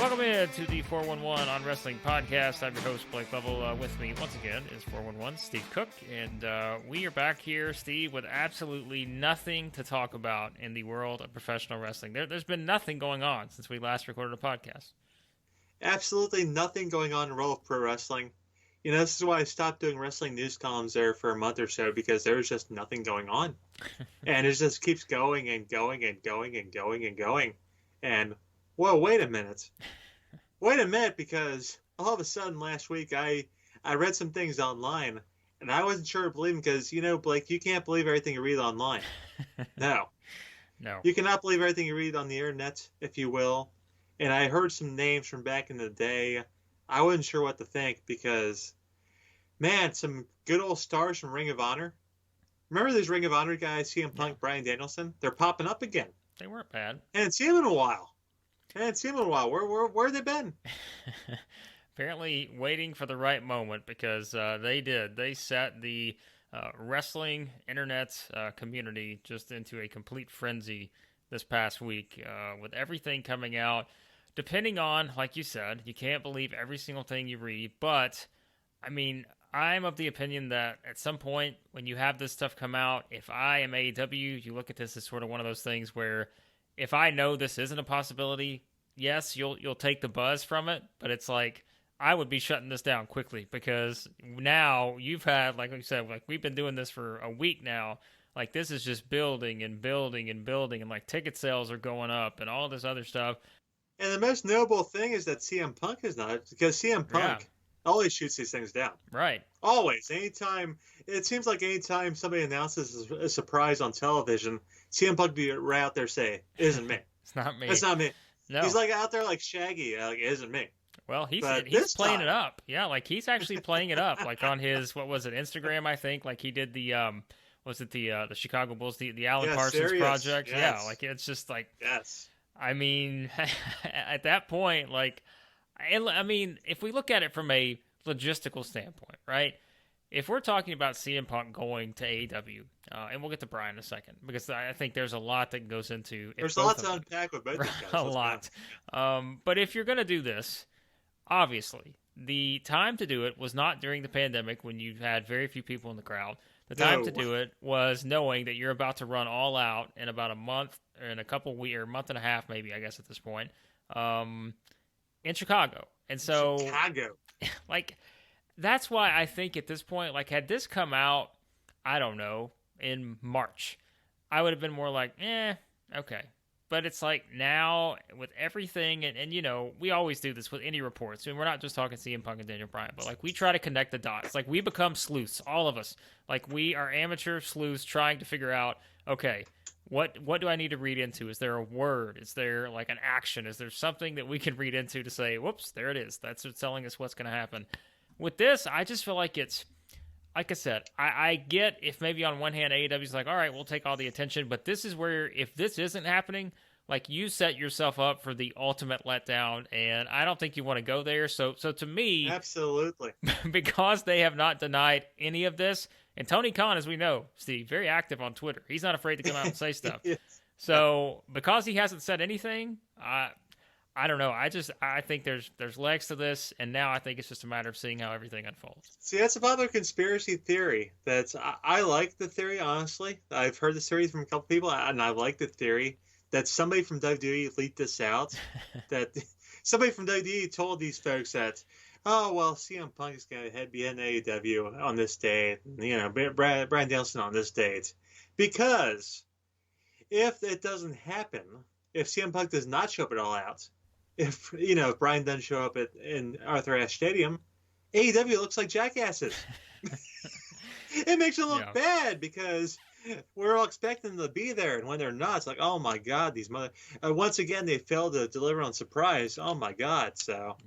Welcome in to the 411 on Wrestling Podcast. I'm your host, Blake Lovell. With me, once again, is 411 Steve Cook. And we are back here, Steve, with absolutely nothing to talk about in the world of professional wrestling. There's been nothing going on since we last recorded a podcast. Absolutely nothing going on in the world of pro wrestling. You know, this is why I stopped doing wrestling news columns there for a month or so, because there was just nothing going on. And it just keeps going and going and going and going and going. And, whoa, wait a minute. Wait a minute, because all of a sudden last week I read some things online, and I wasn't sure to believe them because, you know, Blake, you can't believe everything you read online. No. You cannot believe everything you read on the internet, if you will. And I heard some names from back in the day. I wasn't sure what to think because, man, some good old stars from Ring of Honor. Remember those Ring of Honor guys, CM Punk, Bryan Danielson? They're popping up again. They weren't bad. I hadn't seen them in a while. Where have they been? Apparently waiting for the right moment because they did. They set the wrestling internet community just into a complete frenzy this past week with everything coming out. Depending on, like you said, you can't believe every single thing you read, but, I mean, I'm of the opinion that at some point when you have this stuff come out, if I am AEW, you look at this as sort of one of those things where if I know this isn't a possibility, yes, you'll take the buzz from it, but it's like I would be shutting this down quickly because now you've had, like you said, like we've been doing this for a week now. Like this is just building and building and building, and like ticket sales are going up and all this other stuff. And the most notable thing is that CM Punk is not, because CM Punk always shoots these things down. Right. Always. It seems like anytime somebody announces a surprise on television, CM Punk be right out there say, "It isn't me." It's not me. It's not me. No. He's like out there like Shaggy, like, "It isn't me." Well, he's playing it up. Yeah, like he's actually playing it up. Like on his, what was it, Instagram, I think. Like he did the, was it the Chicago Bulls, the Alan Parsons project? Yes. Yeah, like it's just like, yes. I mean, at that point, like, I mean, if we look at it from a logistical standpoint, right? If we're talking about CM Punk going to AEW, and we'll get to Bryan in a second, because I think there's a lot that goes into it. There's a lot to unpack with both these guys. A lot. But if you're going to do this, obviously, the time to do it was not during the pandemic when you had very few people in the crowd. The time to do it was knowing that you're about to run all out in about a month, or in a couple weeks, or a month and a half, maybe, I guess, at this point, in Chicago. And so, like, that's why I think at this point, like, had this come out, I don't know, in March, I would have been more like, okay. But it's like now with everything, and you know, we always do this with any reports. I mean, we're not just talking CM Punk and Daniel Bryan, but like we try to connect the dots. Like we become sleuths, all of us. Like we are amateur sleuths trying to figure out, okay, what do I need to read into? Is there a word? Is there like an action? Is there something that we can read into to say, whoops, there it is. That's what's telling us what's going to happen. With this, I just feel like it's, like I said, I get if maybe on one hand AEW's like, all right, we'll take all the attention, but this is where if this isn't happening, like you set yourself up for the ultimate letdown, and I don't think you want to go there. So to me, absolutely, because they have not denied any of this, and Tony Khan, as we know, Steve, very active on Twitter. He's not afraid to come out and say stuff. Yes. So because he hasn't said anything, I don't know. I think there's legs to this, and now I think it's just a matter of seeing how everything unfolds. See, that's another conspiracy theory. I like the theory, honestly. I've heard this theory from a couple people, and I like the theory that somebody from WWE leaked this out. That somebody from WWE told these folks that, oh, well, CM Punk is going to be in AEW on this date, you know, Bryan Danielson on this date. Because if it doesn't happen, if CM Punk does not show up at All Out, if Bryan doesn't show up in Arthur Ashe Stadium, AEW looks like jackasses. It makes it look bad because we're all expecting them to be there, and when they're not, it's like, oh my God, these once again they failed to deliver on surprise. Oh my God, so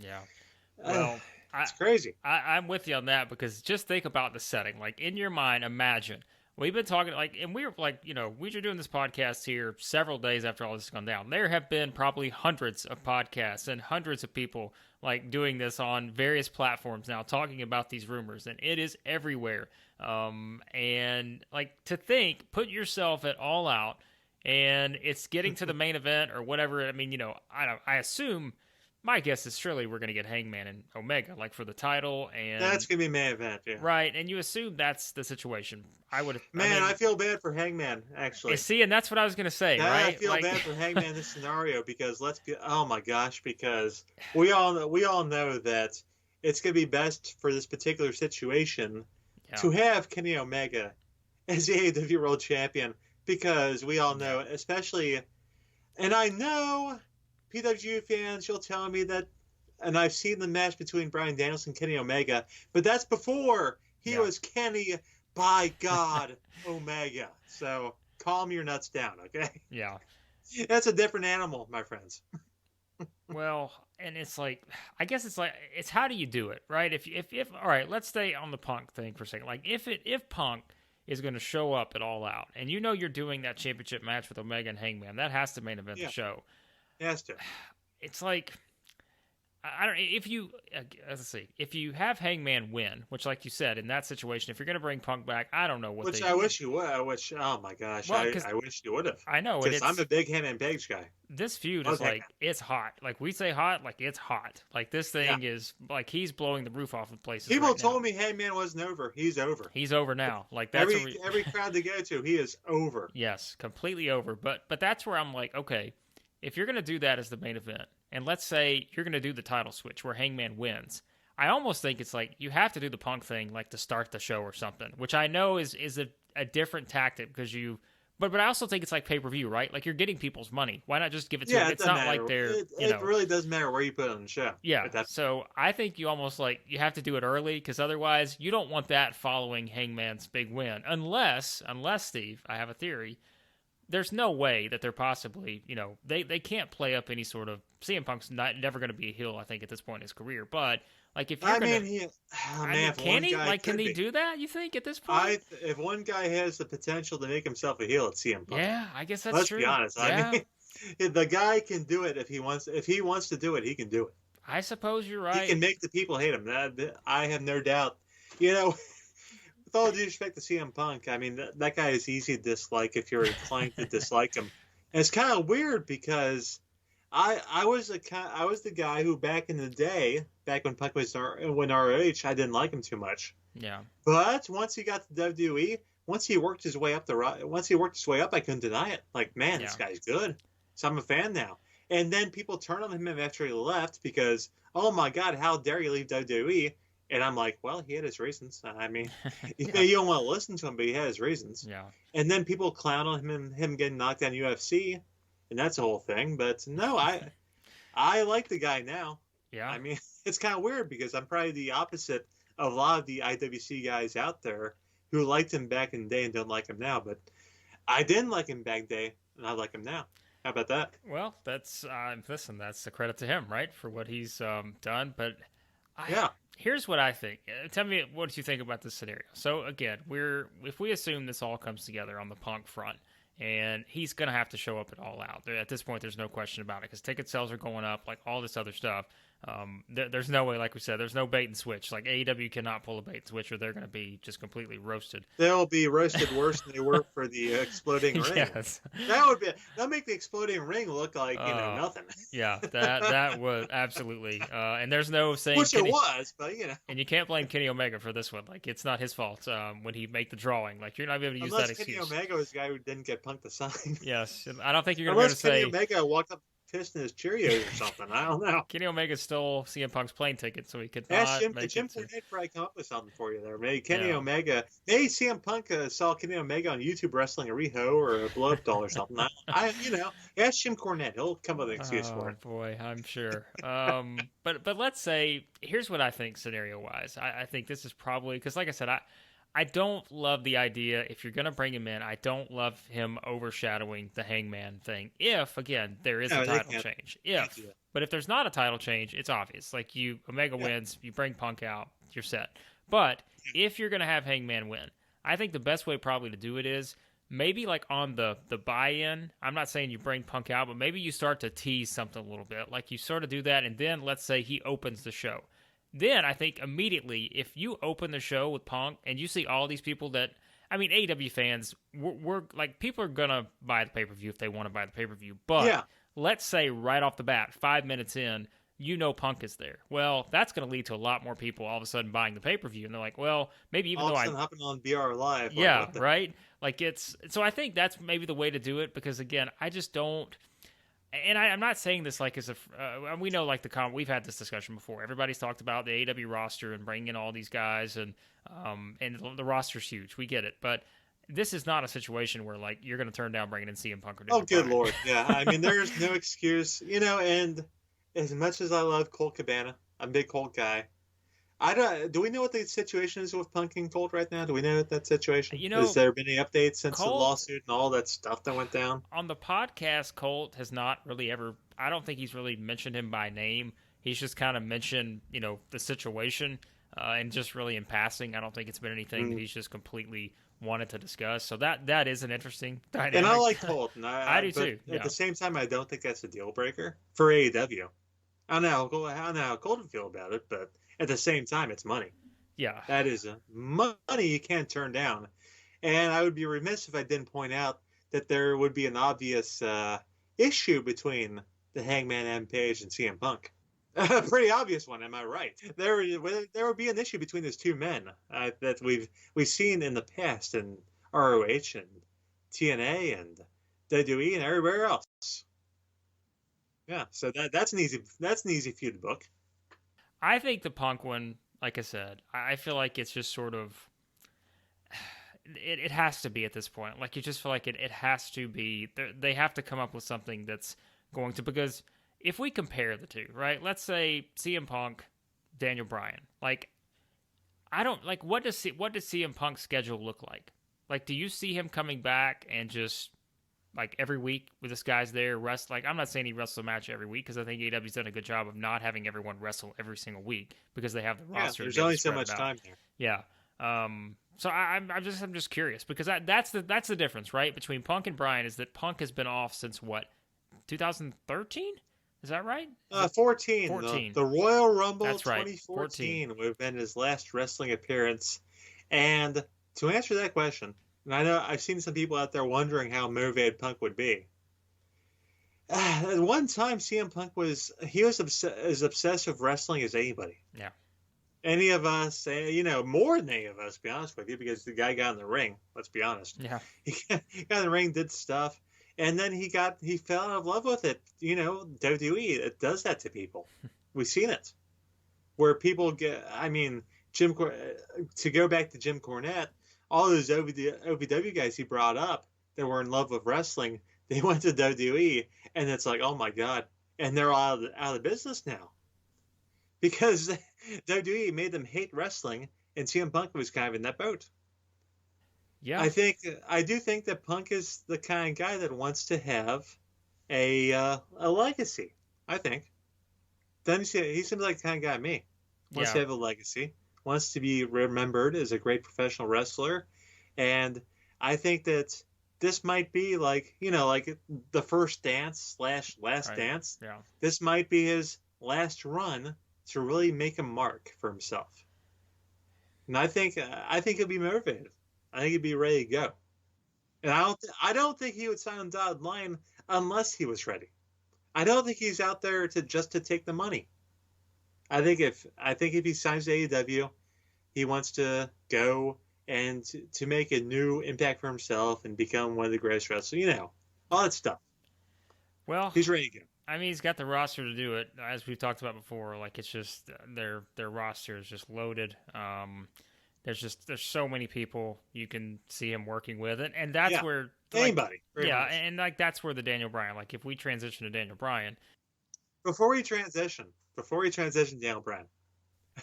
well, it's crazy. I'm with you on that because just think about the setting. Like in your mind, imagine. We've been talking, like, and we're like, we were doing this podcast here several days after all this has gone down. There have been probably hundreds of podcasts and hundreds of people like doing this on various platforms now, talking about these rumors, and it is everywhere. And like to think, put yourself at All Out, and it's getting to the main event or whatever. I mean, I assume my guess is surely we're going to get Hangman and Omega, like for the title, and That's gonna be main event, yeah. right. And you assume that's the situation. Man, I feel bad for Hangman actually. See, and that's what I was going to say, Yeah, right? I feel bad for Hangman in this scenario because oh my gosh, because we all know that it's gonna be best for this particular situation to have Kenny Omega as the AEW World Champion because we all know, especially, and I know PWG fans, you'll tell me that, and I've seen the match between Bryan Danielson and Kenny Omega, but that's before he was Kenny, by God, Omega. So calm your nuts down, okay? Yeah. That's a different animal, my friends. Well, and it's like, I guess it's how do you do it, right? If all right, let's stay on the Punk thing for a second. Like if Punk is going to show up at All Out, and you know you're doing that championship match with Omega and Hangman, that has to main event the show. It has to. It's like, I don't. If you let's see, if you have Hangman win, which, like you said, in that situation, if you're going to bring Punk back, I don't know what. Which I wish you would. Oh my gosh, well, I wish you would have. I know, because I'm a big Hangman Page guy. This feud is like it's hot. Like we say hot, like it's hot. Like this thing is like he's blowing the roof off of places. People told me Hangman wasn't over. He's over. He's over now. Like that's every crowd they go to, he is over. Yes, completely over. But that's where I'm like, okay, if you're going to do that as the main event, and let's say you're going to do the title switch where Hangman wins, I almost think it's like you have to do the Punk thing like to start the show or something, which I know is a different tactic because you. But I also think it's like pay-per-view, right? Like you're getting people's money. Why not just give it to them? It's not like they're. It really doesn't matter where you put it on the show. Yeah. So I think you almost like you have to do it early because otherwise you don't want that following Hangman's big win, unless Steve, I have a theory. There's no way that they're possibly, they can't play up any sort of CM Punk's never going to be a heel, I think, at this point in his career. But like, if you're can he? Like, can he do that? You think at this point? If one guy has the potential to make himself a heel, it's CM Punk. Yeah, I guess that's true. Let's be honest. Yeah. I mean, the guy can do it if he wants. If he wants to do it, he can do it. I suppose you're right. He can make the people hate him. I have no doubt. With all due respect to CM Punk, I mean, that guy is easy to dislike if you're inclined to dislike him. And it's kind of weird because I was the guy who back in the day, back when Punk was when ROH, I didn't like him too much. Yeah. But once he got to WWE, once he worked his way up, I couldn't deny it. Like, man, this guy's good. So I'm a fan now. And then people turn on him after he left because, oh my God, how dare you leave WWE? And I'm like, well, he had his reasons. I mean, you don't want to listen to him, but he had his reasons. Yeah. And then people clown on him getting knocked down UFC, and that's a whole thing. But no, I like the guy now. Yeah. I mean, it's kind of weird because I'm probably the opposite of a lot of the IWC guys out there who liked him back in the day and don't like him now. But I didn't like him back in the day, and I like him now. How about that? Well, that's listen, that's the credit to him, right, for what he's done. But here's what I think. Tell me what you think about this scenario. So again, if we assume this all comes together on the Punk front, and he's going to have to show up at All Out. At this point, there's no question about it because ticket sales are going up, like all this other stuff. There's no way, like we said, there's no bait and switch. Like AEW cannot pull a bait and switch, or they're going to be just completely roasted. They'll be roasted worse than they were for the exploding ring. Yes, that'll make the exploding ring look like nothing. Yeah, that was absolutely. And there's no saying which it was, but And you can't blame Kenny Omega for this one. Like it's not his fault when he made the drawing. Like you're not able to use that excuse. Unless Kenny Omega was the guy who didn't get Punk to sign. Yes, I don't think you're going to say. Unless Kenny Omega walked up pissed in his Cheerios or something. I don't know. Kenny Omega stole CM Punk's plane ticket, so he could not make Jim Cornette probably come up with something for you there. Maybe Kenny Omega. Maybe CM Punk saw Kenny Omega on YouTube wrestling a Riho or a blow up doll or something. Ask Jim Cornette. He'll come up with an excuse for it. Oh boy, I'm sure. But let's say here's what I think scenario wise. I think this is probably because, like I said, I don't love the idea, if you're going to bring him in, I don't love him overshadowing the Hangman thing. If, again, there is a title change. But if there's not a title change, it's obvious. Like, Omega wins, you bring Punk out, you're set. But if you're going to have Hangman win, I think the best way probably to do it is maybe like on the buy-in. I'm not saying you bring Punk out, but maybe you start to tease something a little bit. Like, you sort of do that, and then let's say he opens the show. Then I think immediately, if you open the show with Punk and you see all these people that, I mean, AEW fans, we're like, people are going to buy the pay-per-view if they want to buy the pay-per-view. But let's say right off the bat, 5 minutes in, Punk is there. Well, that's going to lead to a lot more people all of a sudden buying the pay-per-view. And they're like, well, maybe even all though of a sudden hopping on BR Live. Like, yeah, right? Like so I think that's maybe the way to do it because, again, I just don't. And I'm not saying this like as a we know like we've had this discussion before. Everybody's talked about the AEW roster and bringing in all these guys and the roster's huge. We get it, but this is not a situation where like you're going to turn down bringing in CM Punk or Daniel good Bryan. Lord, yeah. I mean, there's no excuse, And as much as I love Colt Cabana, I'm a big Colt guy. Do we know what the situation is with Punk and Colt right now? Do we know that situation? Has there been any updates since the lawsuit and all that stuff that went down? On the podcast, Colt has not really ever. I don't think he's really mentioned him by name. He's just kind of mentioned, the situation, and just really in passing. I don't think it's been anything that he's just completely wanted to discuss. So that is an interesting dynamic. And I like Colt. And I do too. At the same time, I don't think that's a deal breaker for AEW. I don't know how Colt would feel about it, but at the same time, it's money. Yeah. That is money you can't turn down. And I would be remiss if I didn't point out that there would be an obvious issue between the Hangman M. Page and CM Punk. A pretty obvious one, am I right? There would be an issue between those two men that we've seen in the past in ROH and TNA and WWE and everywhere else. Yeah, so that's an easy feud to book. I think the Punk one, like I said, I feel like it's just sort of it has to be at this point. Like you just feel like it has to be. They have to come up with something that's going to, because if we compare the two, right? Let's say CM Punk, Daniel Bryan. Like I don't like what does CM Punk's schedule look like? Like do you see him coming back and just like every week with this guy's there like I'm not saying he wrestles a match every week because I think AEW's done a good job of not having everyone wrestle every single week because they have the roster. There's only so much time there. Yeah. So I'm just curious because that's the difference, right? Between Punk and Bryan is that Punk has been off since what, 2013? Is that right? 14. 14. The Royal Rumble. That's 2014 would have been his last wrestling appearance. And to answer that question, and I know I've seen some people out there wondering how motivated Punk would be. At one time, CM Punk was as obsessed with wrestling as anybody. Yeah. Any of us, more than any of us, to be honest with you, because the guy got in the ring. Let's be honest. Yeah. He got in the ring, did stuff, and then he fell out of love with it. WWE, it does that to people. We've seen it, where people get. I mean, to go back to Jim Cornette. All those OVW guys he brought up that were in love with wrestling, they went to WWE, and it's like, oh my God, and they're all out of business now because WWE made them hate wrestling, and CM Punk was kind of in that boat. Yeah, I do think that Punk is the kind of guy that wants to have a legacy. I think. Then he seems like the kind of guy me wants to have a legacy. Wants to be remembered as a great professional wrestler. And I think that this might be like the first dance / last dance. Yeah. This might be his last run to really make a mark for himself. And I think he'll be motivated. I think he'd be ready to go. And I don't think he would sign on dotted line unless he was ready. I don't think he's out there to take the money. I think if he signs to AEW, he wants to go and to make a new impact for himself and become one of the greatest wrestlers. All that stuff. Well, he's ready to go. I mean, he's got the roster to do it, as we've talked about before. Like it's just their roster is just loaded. There's so many people you can see him working with, and that's where anybody. And like that's where the Daniel Bryan. Like if we transition to Daniel Bryan. Before we transition Daniel Bryan,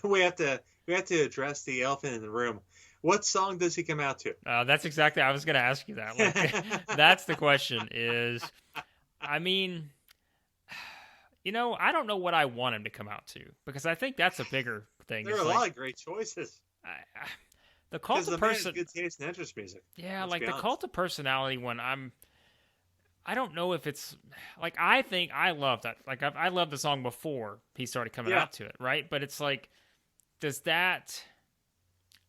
we have to address the elephant in the room. What song does he come out to? That's exactly. I was going to ask you that. Like, that's the question. Is, I mean, I don't know what I want him to come out to because I think that's a bigger thing. There are a lot of great choices. The Cult of Personality. Good taste in entrance music. Yeah, like the Cult of Personality. When I don't know if it's like I think I love that. Like I loved the song before he started coming out to it, right? But it's like, does that?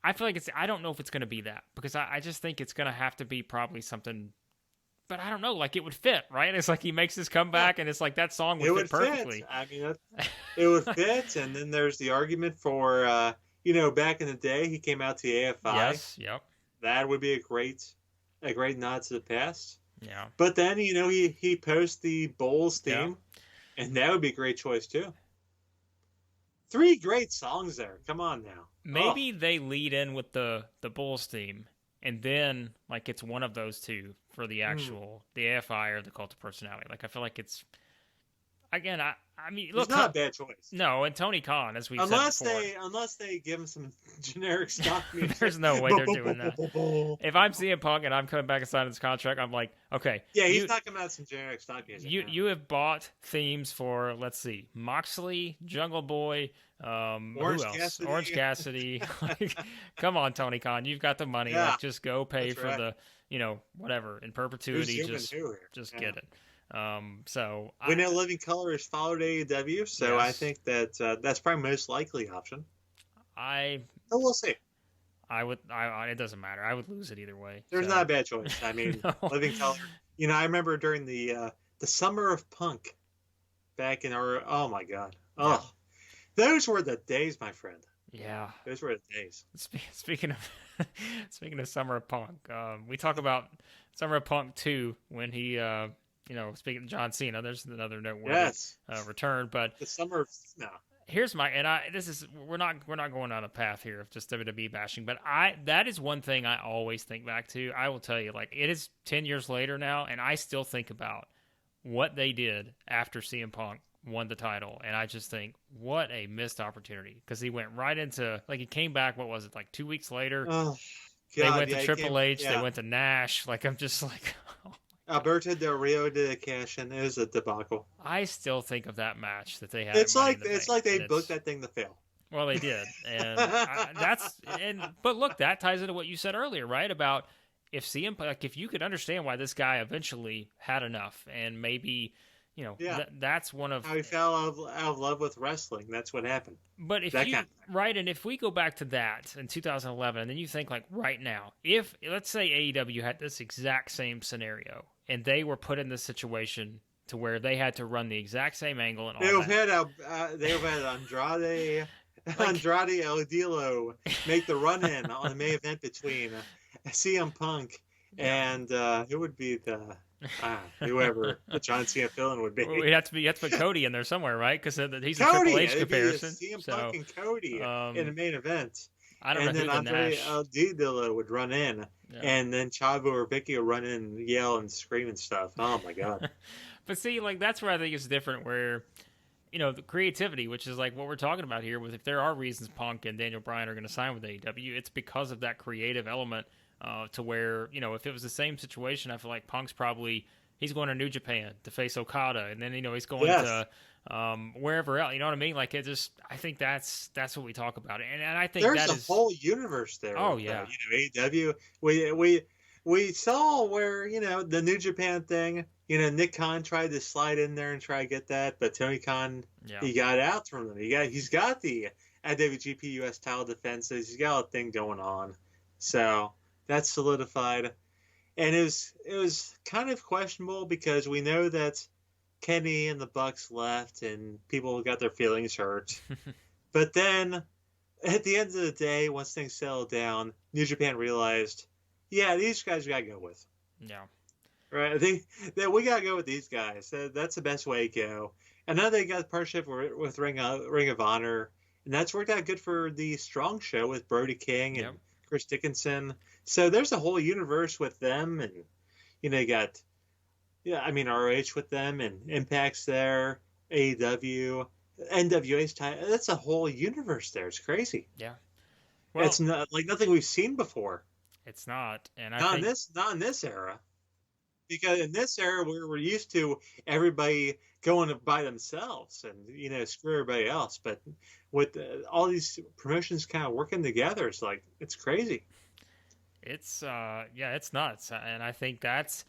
I feel like I don't know if it's going to be that because I just think it's going to have to be probably something but I don't know, like it would fit, right? It's like he makes his comeback, and it's like that song would fit perfectly. I mean, it would fit. And then there's the argument for, back in the day, he came out to the AFI. Yes, yep. That would be a great nod to the past. Yeah. But then, he posts the Bulls theme, and that would be a great choice too. 3 great songs there. Come on now. Maybe they lead in with the Bulls theme, and then like it's one of those two for the actual the AFI or the Cult of Personality. Like I feel like it's again. I mean, look, it's not a bad choice. No, and Tony Khan, as we've said before, unless they give him some generic stock music. There's no way they're doing that. If I'm CM Punk and I'm coming back and signing this contract, I'm like, okay. Yeah, he's not coming out with some generic stock music. You have bought themes for, let's see, Moxley, Jungle Boy, Orange who else? Cassidy. Orange Cassidy. Like, come on, Tony Khan, you've got the money. Yeah, like, just go pay for the, whatever in perpetuity. Just get it. We know Living Color is followed AEW, so yes. I think that that's probably most likely option. We'll see. It doesn't matter. I would lose it either way. There's not a bad choice. I mean, no. Living Color. I remember during the summer of Punk, back in oh my god, those were the days, my friend. Yeah, those were the days. Speaking of Summer of Punk, we talk about Summer of Punk 2 when he. Speaking of John Cena, there's another noteworthy return. But the summer of here's my we're not going on a path here of just WWE bashing, but that is one thing I always think back to. I will tell you, like it is 10 years later now, and I still think about what they did after CM Punk won the title, and I just think what a missed opportunity because he went right into he came back. What was it, like 2 weeks later? Oh, God, they went to Triple H. They went to Nash. Like I'm just like. Alberto Del Rio did a cash in. It was a debacle. I still think of that match that they had. It's like they booked that thing to fail. Well, they did, and but look, that ties into what you said earlier, right? About if CM, like if you could understand why this guy eventually had enough, and maybe that's one of how he fell out of love with wrestling. That's what happened. But if and if we go back to that in 2011, and then you think like right now, if let's say AEW had this exact same scenario. And they were put in this situation to where they had to run the exact same angle and all that. They have had Andrade El Idolo make the run-in on the main event between CM Punk and who would be whoever the John Cena villain would be. Well, you have to put Cody in there somewhere, right? Because he's a Triple H comparison. CM Punk and Cody in the main event. I don't know who the Nash. El Idolo would run in, and then Chavo or Vicky would run in and yell and scream and stuff. Oh my god! But see, like that's where I think it's different. Where the creativity, which is like what we're talking about here, with if there are reasons Punk and Daniel Bryan are going to sign with AEW, it's because of that creative element. To where if it was the same situation, I feel like Punk's he's going to New Japan to face Okada, and then he's going to. Wherever else, you know what I mean? Like I think that's what we talk about, and I think there's a whole universe there. Oh yeah, AEW. We saw where the New Japan thing. Nick Khan tried to slide in there and try to get that, but Tony Khan he got out from them. He's got the IWGP US title defenses. He's got a thing going on, so that's solidified. And it was kind of questionable because we know that Kenny and the Bucks left and people got their feelings hurt. But then at the end of the day, once things settled down, New Japan realized, these guys we got to go with. Yeah. Right? I think that we got to go with these guys. That's the best way to go. And now they got a partnership with Ring of Honor. And that's worked out good for the Strong Show with Brody King and Chris Dickinson. So there's a whole universe with them. And, you got... ROH with them and Impact's there, AEW, NWA's title. That's a whole universe there. It's crazy. Yeah. Well, it's not like nothing we've seen before. It's not. And not in this era. Because in this era we're used to everybody going by themselves and screw everybody else. But with all these promotions kind of working together, it's crazy. It's it's nuts. And I think that's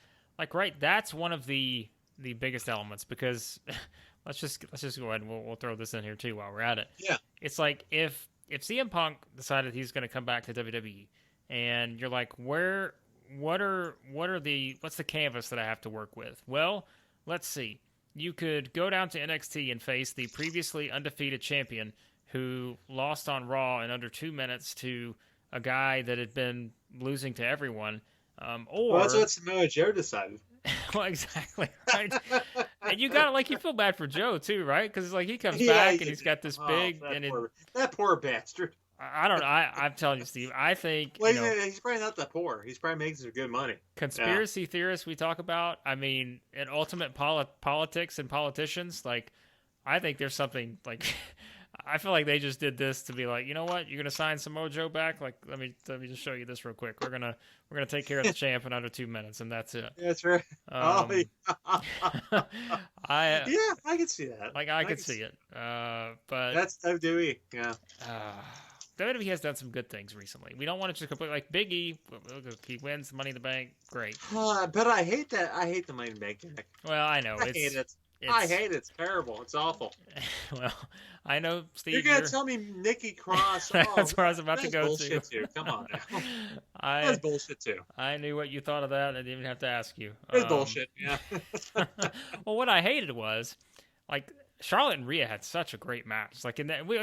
that's one of the biggest elements because let's just go ahead and we'll throw this in here too while we're at it. Yeah. It's like if CM Punk decided he's going to come back to WWE and you're like, where what's the canvas that I have to work with? Well, let's see. You could go down to NXT and face the previously undefeated champion who lost on Raw in under 2 minutes to a guy that had been losing to everyone. Well, that's what Samoa Joe decided. Well, exactly right. And you feel bad for Joe too, right? Because he comes back and he's got this big that poor bastard. I don't know. I'm telling you, Steve. I think he's probably not that poor. He's probably making some good money. Conspiracy theorists we talk about. I mean, in ultimate politics and politicians, I think there's something I feel like they just did this to be like, you know what? You're gonna sign Samoa Joe back. Let me just show you this real quick. We're gonna take care of the champ in under 2 minutes, and that's it. That's right. I can see that. I could see it. But that's WWE. Yeah. WWE has done some good things recently. We don't want to just completely Big E. He wins Money in the Bank. Great. But I hate that. I hate the Money in the Bank gimmick. Well, I know. I hate it. I hate it. It's terrible. It's awful. Well, I know, Steve. You're going to tell me Nikki Cross. That's where I was about to go bullshit to. Too. Come on now. That's bullshit too. I knew what you thought of that. I didn't even have to ask you. It's bullshit, yeah. Well, what I hated was, Charlotte and Rhea had such a great match. Like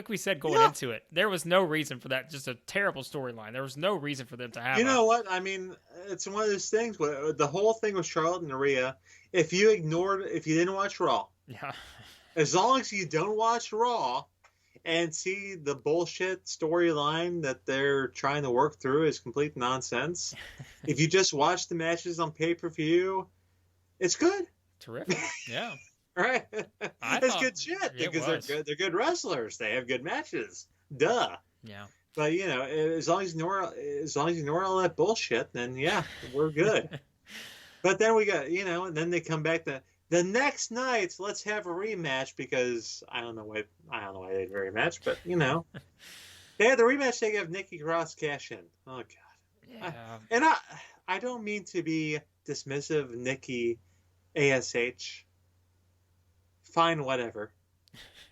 we said going into it, there was no reason for that. Just a terrible storyline. There was no reason for them to have. You know what? I mean, it's one of those things. The whole thing with Charlotte and Rhea. If you didn't watch Raw, yeah. As long as you don't watch Raw and see the bullshit storyline that they're trying to work through is complete nonsense. If you just watch the matches on pay-per-view, it's good. Terrific. Yeah. Right? It's good shit because they're good wrestlers. They have good matches. Duh. Yeah. But as long as you ignore all that bullshit, then yeah, we're good. But then we got and then they come back the next night. Let's have a rematch because I don't know why they did a rematch, but they had the rematch. They have Nikki Cross cash in. Oh god. Yeah. I don't mean to be dismissive of Nikki ASH. Fine, whatever.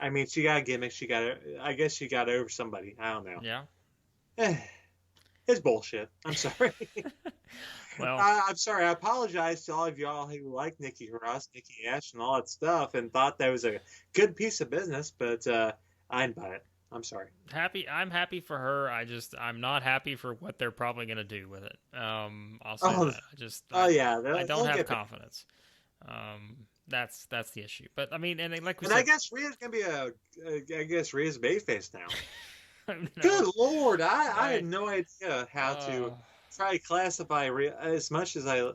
I mean, she got a gimmick. I guess she got over somebody. I don't know. Yeah. It's bullshit. I'm sorry. Well, I'm sorry. I apologize to all of y'all who like Nikki Cross, Nikki Ash, and all that stuff, and thought that was a good piece of business. But I didn't buy it. I'm sorry. I'm happy for her. I'm not happy for what they're probably going to do with it. I'll say that. I don't have confidence. That's the issue. But I mean, and like we said, I guess Rhea's gonna be Rhea's babyface now. No. Good Lord, I had no idea how to try to classify Rhea. As much as I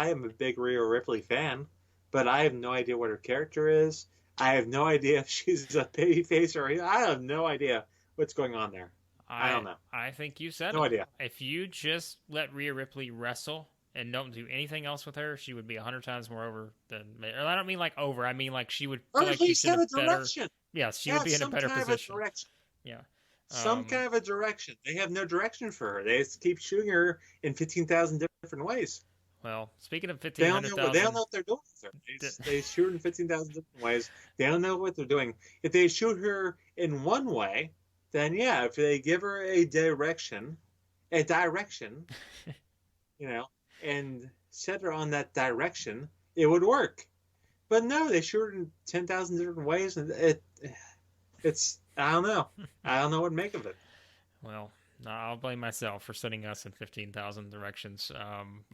am a big Rhea Ripley fan, but I have no idea what her character is. I have no idea if she's a babyface or I have no idea what's going on there. I don't know. I think you said no idea. If you just let Rhea Ripley wrestle and don't do anything else with her, she would be 100 times more over than. Or I don't mean over. I mean she would. Or at least have a direction. Yes, she would be in a better position. Yeah. Some kind of a direction. They have no direction for her. They just keep shooting her in 15,000 different ways. Well, speaking of 15,000, they don't know what they're doing with her. They shoot her in 15,000 different ways. They don't know what they're doing. If they shoot her in one way, then yeah. If they give her a direction, and set her on that direction, it would work. But no, they shoot her in 10,000 different ways, and it's. I don't know. I don't know what to make of it. Well, I'll blame myself for sending us in 15,000 directions.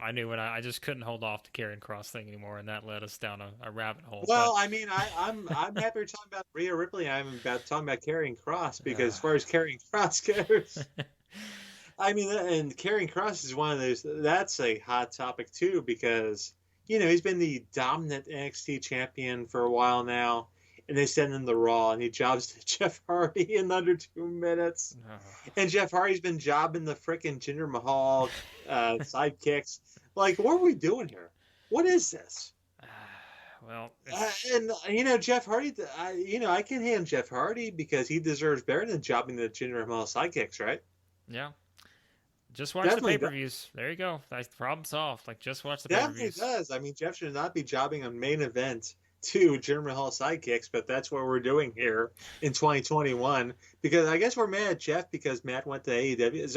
I knew when I just couldn't hold off the Karrion Kross thing anymore, and that led us down a rabbit hole. Well, I mean, I'm happy we're talking about Rhea Ripley. I'm talking about Karrion Kross because as far as Karrion Kross goes, I mean, and Karrion Kross is one of those. That's a hot topic too because he's been the dominant NXT champion for a while now. And they send him the Raw, and he jobs to Jeff Hardy in under 2 minutes. Oh. And Jeff Hardy's been jobbing the frickin' Jinder Mahal sidekicks. What are we doing here? What is this? Well, Jeff Hardy. I can hand Jeff Hardy because he deserves better than jobbing the Jinder Mahal sidekicks, right? Yeah. Just watch the pay-per-views. There you go. That's the problem solved. Just watch the pay-per-views. Definitely does. I mean, Jeff should not be jobbing a main event to Jinder Mahal sidekicks, but that's what we're doing here in 2021. Because I guess we're mad at Jeff because Matt went to AEW. Is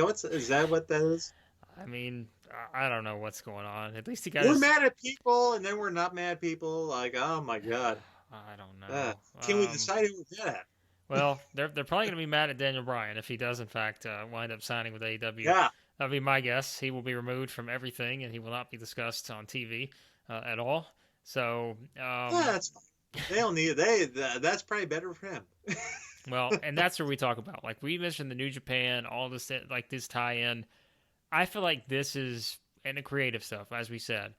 that what that is? I mean, I don't know what's going on. At least he got We're his... mad at people, and then we're not mad at people. Like, oh my god. I don't know. Can we decide who we're mad at? Well, they're probably going to be mad at Daniel Bryan if he does, in fact, wind up signing with AEW. Yeah. That'd be my guess. He will be removed from everything, and he will not be discussed on TV at all. So, that's fine. They don't need it. That's probably better for him. Well, and that's where we talk about. Like, we mentioned the New Japan, all this, like, this tie-in. I feel like this is, and the creative stuff, as we said.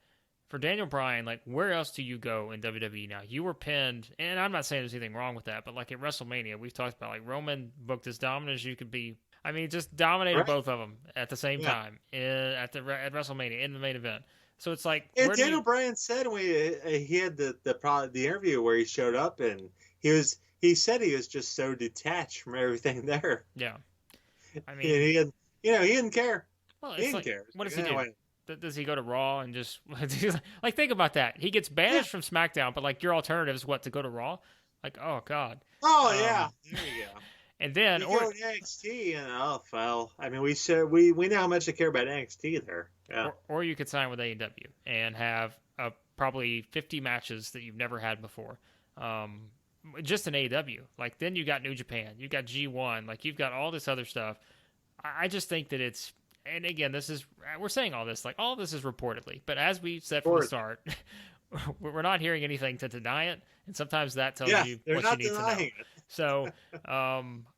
For Daniel Bryan, like, where else do you go in WWE now? You were pinned, and I'm not saying there's anything wrong with that, but, like, at WrestleMania, we've talked about, like, Roman booked as dominant as you could be. I mean, just dominated both of them at the same time at WrestleMania in the main event. So it's like, and Daniel Bryan said when he had the interview where he showed up, and he said he was just so detached from everything there. Yeah, I mean, he didn't care. Well, he didn't care. What does he do? Does he go to Raw and just like, think about that? He gets banished from SmackDown, but like, your alternative is what, to go to Raw? Like, oh god. Oh yeah, there you go. And then you go to NXT, and well, I mean, we know how much they care about NXT there. Yeah. Or you could sign with AEW and have probably 50 matches that you've never had before. Just in AEW. Like, then you got New Japan, you got G1, like, you've got all this other stuff. I just think that it's, and again, we're saying all this, like, all this is reportedly, but as we said from the start, we're not hearing anything to deny it, and sometimes that tells you what you need to know. So,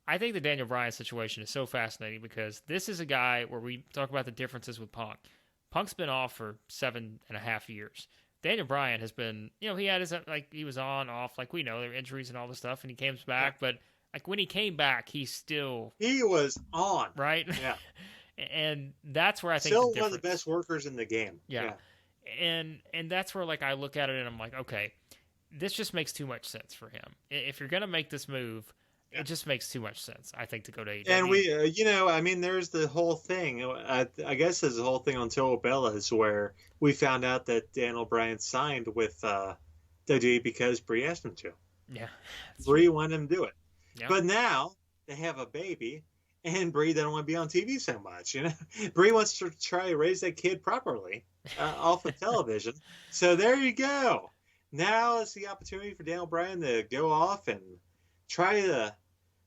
I think the Daniel Bryan situation is so fascinating because this is a guy where we talk about the differences with Punk. Punk's been off for 7.5 years. Daniel Bryan has been, he had his, like, he was on, off, like, we know there were injuries and all this stuff, and he came back, but like, when he came back, he was on, right? Yeah. And that's where I think still one of the best workers in the game. Yeah. And that's where, like, I look at it and I'm like, okay, this just makes too much sense for him. If you're gonna make this move, it just makes too much sense, I think, to go to AEW. And we, I mean, there's the whole thing. I guess there's the whole thing on Total Bellas where we found out that Daniel Bryan signed with WWE because Brie asked him to. Yeah. Brie wanted him to do it. Yeah. But now they have a baby, and Brie doesn't want to be on TV so much. Brie wants to try to raise that kid properly off of television. So there you go. Now is the opportunity for Daniel Bryan to go off and try to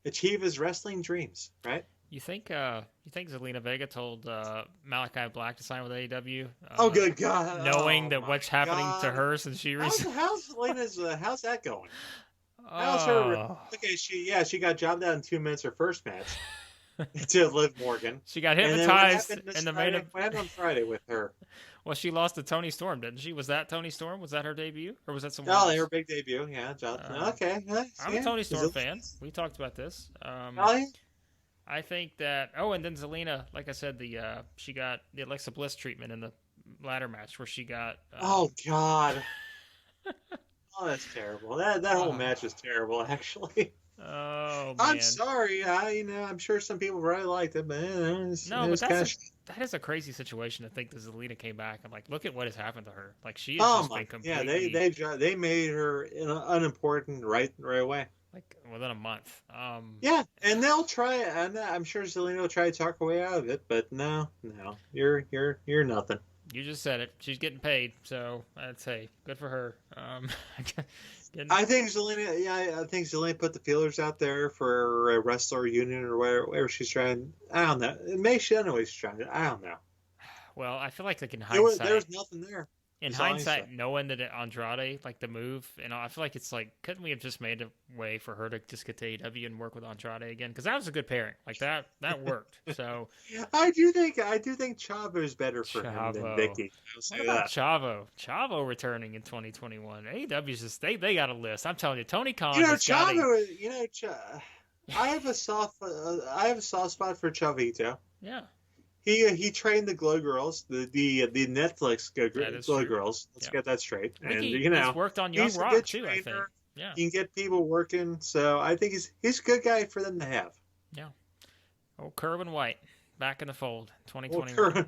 achieve his wrestling dreams, right? You think Zelina Vega told Malachi Black to sign with AEW? Oh, good God! Knowing that what's happening to her since she recently... How's that going? How's her? Okay, she got jobbed out in 2 minutes her first match to Liv Morgan. She got hypnotized in the main event. What happened on Friday with her? Well, she lost to Toni Storm, didn't she? Was that Toni Storm? Was that her debut, or was that someone else? Her big debut. Yeah, okay. I'm a Toni Storm fan. We talked about this. I think that. Oh, and then Zelina, like I said, she got the Alexa Bliss treatment in the ladder match where she got. Oh God. Oh, that's terrible. That whole match was terrible, actually. Oh, man. I'm sorry. I'm sure some people really liked it, but that is a crazy situation to think that Zelina came back. I'm like, look at what has happened to her. Like, she has just been completely... Yeah, they made her unimportant right away. Like, within a month. Yeah, and they'll try, and I'm sure Zelina will try to talk her way out of it, but no, you're nothing. You just said it. She's getting paid, so I'd say good for her. I think Zelina put the feelers out there for a wrestler union or whatever she's trying. I don't know. Maybe she doesn't know what she's trying to. I don't know. Well, I feel like in hindsight, there's nothing there. In hindsight, knowing that Andrade, like the move, I feel like it's like, couldn't we have just made a way for her to just get to AEW and work with Andrade again? Because that was a good pairing. Like that worked. So I do think Chavo is better for him than Vicky. What about Chavo? Chavo returning in 2021. AEW's just they got a list. I'm telling you, Tony Khan. Chavo. I have a soft spot for Chavito. Yeah. He trained the Glow Girls, the Netflix Glow Girls. Let's get that straight. He's worked on Young Rock too, I think. Yeah. He can get people working, so I think he's a good guy for them to have. Yeah. Old Kerwin White back in the fold, 2021.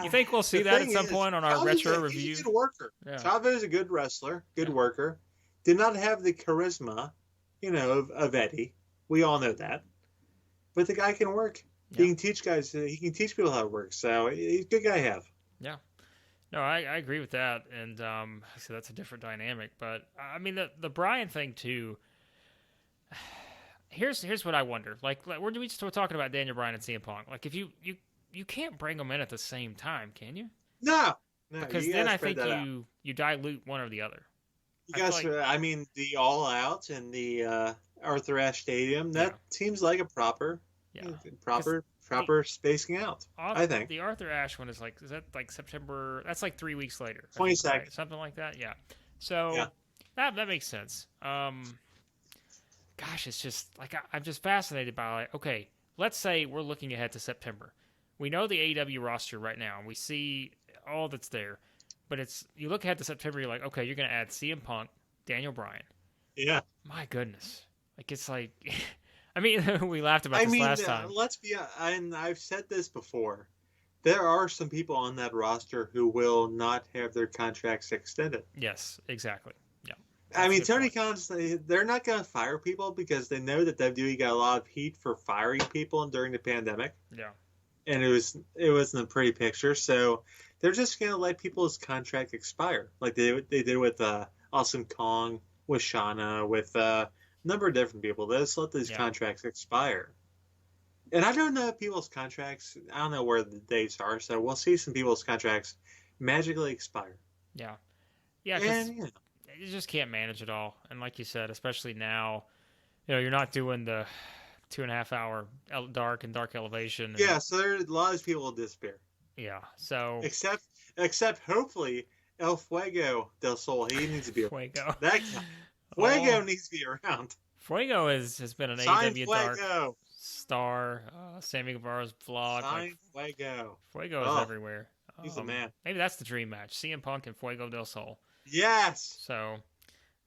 You think we'll see that at some point on our retro review? He's a good worker. Yeah. Chavo's a good wrestler, good worker. Did not have the charisma, of Eddie. We all know that. But the guy can work. He Yeah. can teach guys. He can teach people how it works. So he's a good guy to have. Yeah. No, I agree with that, and so that's a different dynamic. But I mean, the Bryan thing too. Here's what I wonder. Like we're just talking about Daniel Bryan and CM Punk. Like if you can't bring them in at the same time, can you? No, no, Because you then gotta I spread think that out. you dilute one or the other. You I feel guys, like I mean, the All Out and the Arthur Ashe Stadium. yeah, That seems like a yeah. Because the proper spacing out. I think the Arthur Ashe one is that like September? That's like 3 weeks later, I think, 22nd. right? Something like that. Yeah. So Yeah. that makes sense. Gosh, it's just like I'm just fascinated by like, okay, let's say we're looking ahead to September. We know the AEW roster right now, and we see all that's there. But it's you look ahead to September, you're like, okay, you're gonna add CM Punk, Daniel Bryan. Yeah. My goodness, like it's like, I mean, we laughed about I this mean, last time. let's be, and I've said this before. There are some people on that roster who will not have their contracts extended. Yes, exactly. Yeah, I that's a mean, good Tony point. Khan's, they're not going to fire people because they know that WWE got a lot of heat for firing people during the pandemic, Yeah, and it wasn't a pretty picture. So they're just going to let people's contract expire, like they did with Awesome Kong, with Shauna, with a number of different people. They just let these yeah, contracts expire. And I don't know people's contracts. I don't know where the dates are, so we'll see some people's contracts magically expire. yeah, yeah. Because And you just can't manage it all, and like you said, especially now, you're not doing the 2.5 hour dark elevation, and yeah, so there a lot of people will disappear. yeah. So Except except hopefully El Fuego del Sol. He needs to be Fuego, that guy. oh, Fuego needs to be around. Fuego has been an Sign AEW dark Fuego. star. Sammy Guevara's vlog, like Sign Fuego. Fuego is Oh, everywhere. he's a man. Maybe that's the dream match: CM Punk and Fuego del Sol. Yes. So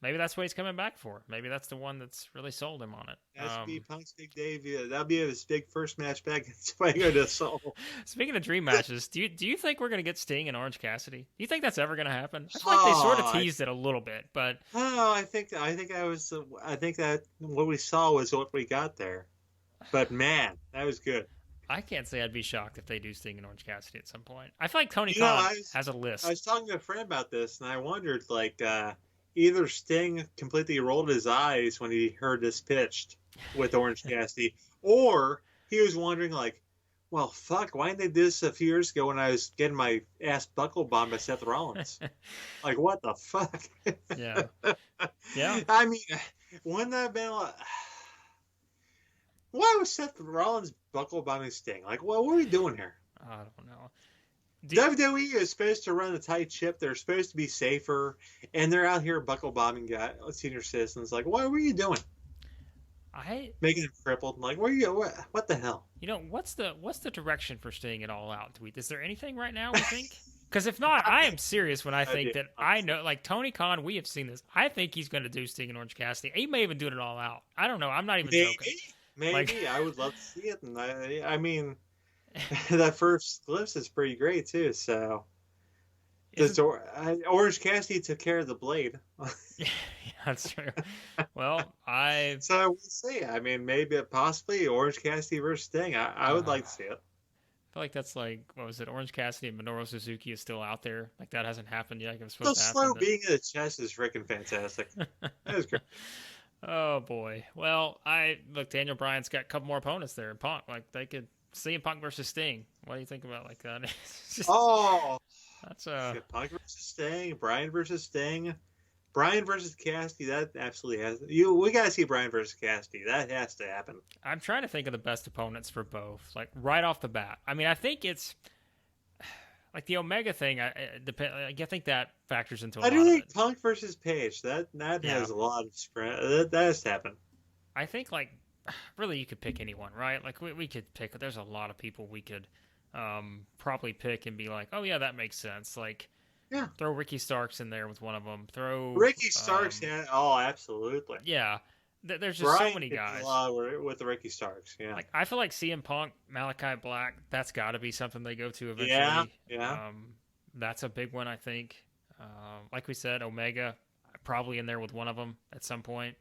maybe that's what he's coming back for. Maybe that's the one that's really sold him on it. That should be Punk's big debut. That'll be his big first match back against Fuego del Sol. Speaking of dream matches, do you think we're gonna get Sting and Orange Cassidy? Do you think that's ever gonna happen? I feel like they sort of teased it a little bit, but I think that what we saw was what we got there. But man, that was good. I can't say I'd be shocked if they do Sting and Orange Cassidy at some point. I feel like Tony You know, Khan I was has a I list. was talking to a friend about this, and I wondered like either Sting completely rolled his eyes when he heard this pitched with Orange Cassidy, or he was wondering like, well, fuck, why didn't they do this a few years ago when I was getting my ass buckle bombed by Seth Rollins? Like, what the fuck? Yeah, yeah. I mean, wouldn't that have been like, why was Seth Rollins buckle bombing Sting? Like, what are we doing here? I don't know. WWE is supposed to run a tight ship. They're supposed to be safer, and they're out here buckle bombing senior citizens. Like, what were you doing? Making them crippled. Like, where you? What the hell? What's the direction for Sting at All Out? Is there anything right now? We think. Because if not, I am serious when I think that I know, like Tony Khan, we have seen this. I think he's going to do Sting and Orange Cassidy. He may even do it All Out. I don't know. I'm not even joking. Maybe. Like, I would love to see it. And I mean, that first glimpse is pretty great too. So, Orange Cassidy took care of the Blade. Yeah, that's true. Well, so we'll see. I mean, maybe possibly Orange Cassidy versus Sting. I would like to see it. I feel like that's like, what was it? Orange Cassidy and Minoru Suzuki is still out there. Like that hasn't happened yet. Like it was supposed to happen. Slow being in the chest is freaking fantastic. That was great. Oh boy. Well, look. Daniel Bryan's got a couple more opponents there in Punk. Like they could see Punk versus Sting. What do you think about like that? That's Punk versus Sting, Bryan versus Sting, Bryan versus Cassidy. That absolutely has. We gotta see Bryan versus Cassidy. That has to happen. I'm trying to think of the best opponents for both. Like right off the bat. I mean, I think it's like the Omega thing. I think that factors into. I do think Punk versus Page. That has a lot of spread. That has to happen. I think like really you could pick anyone, right? Like we could pick. There's a lot of people we could probably pick and be like, oh yeah, that makes sense. Like throw Ricky Starks in there with one of them. Throw Ricky Starks. Absolutely. Yeah. There's just Bryan so many guys with the Ricky Starks. Yeah, like I feel like CM Punk, Malachi Black. That's got to be something they go to eventually. Yeah. That's a big one, I think. Like we said, Omega probably in there with one of them at some point.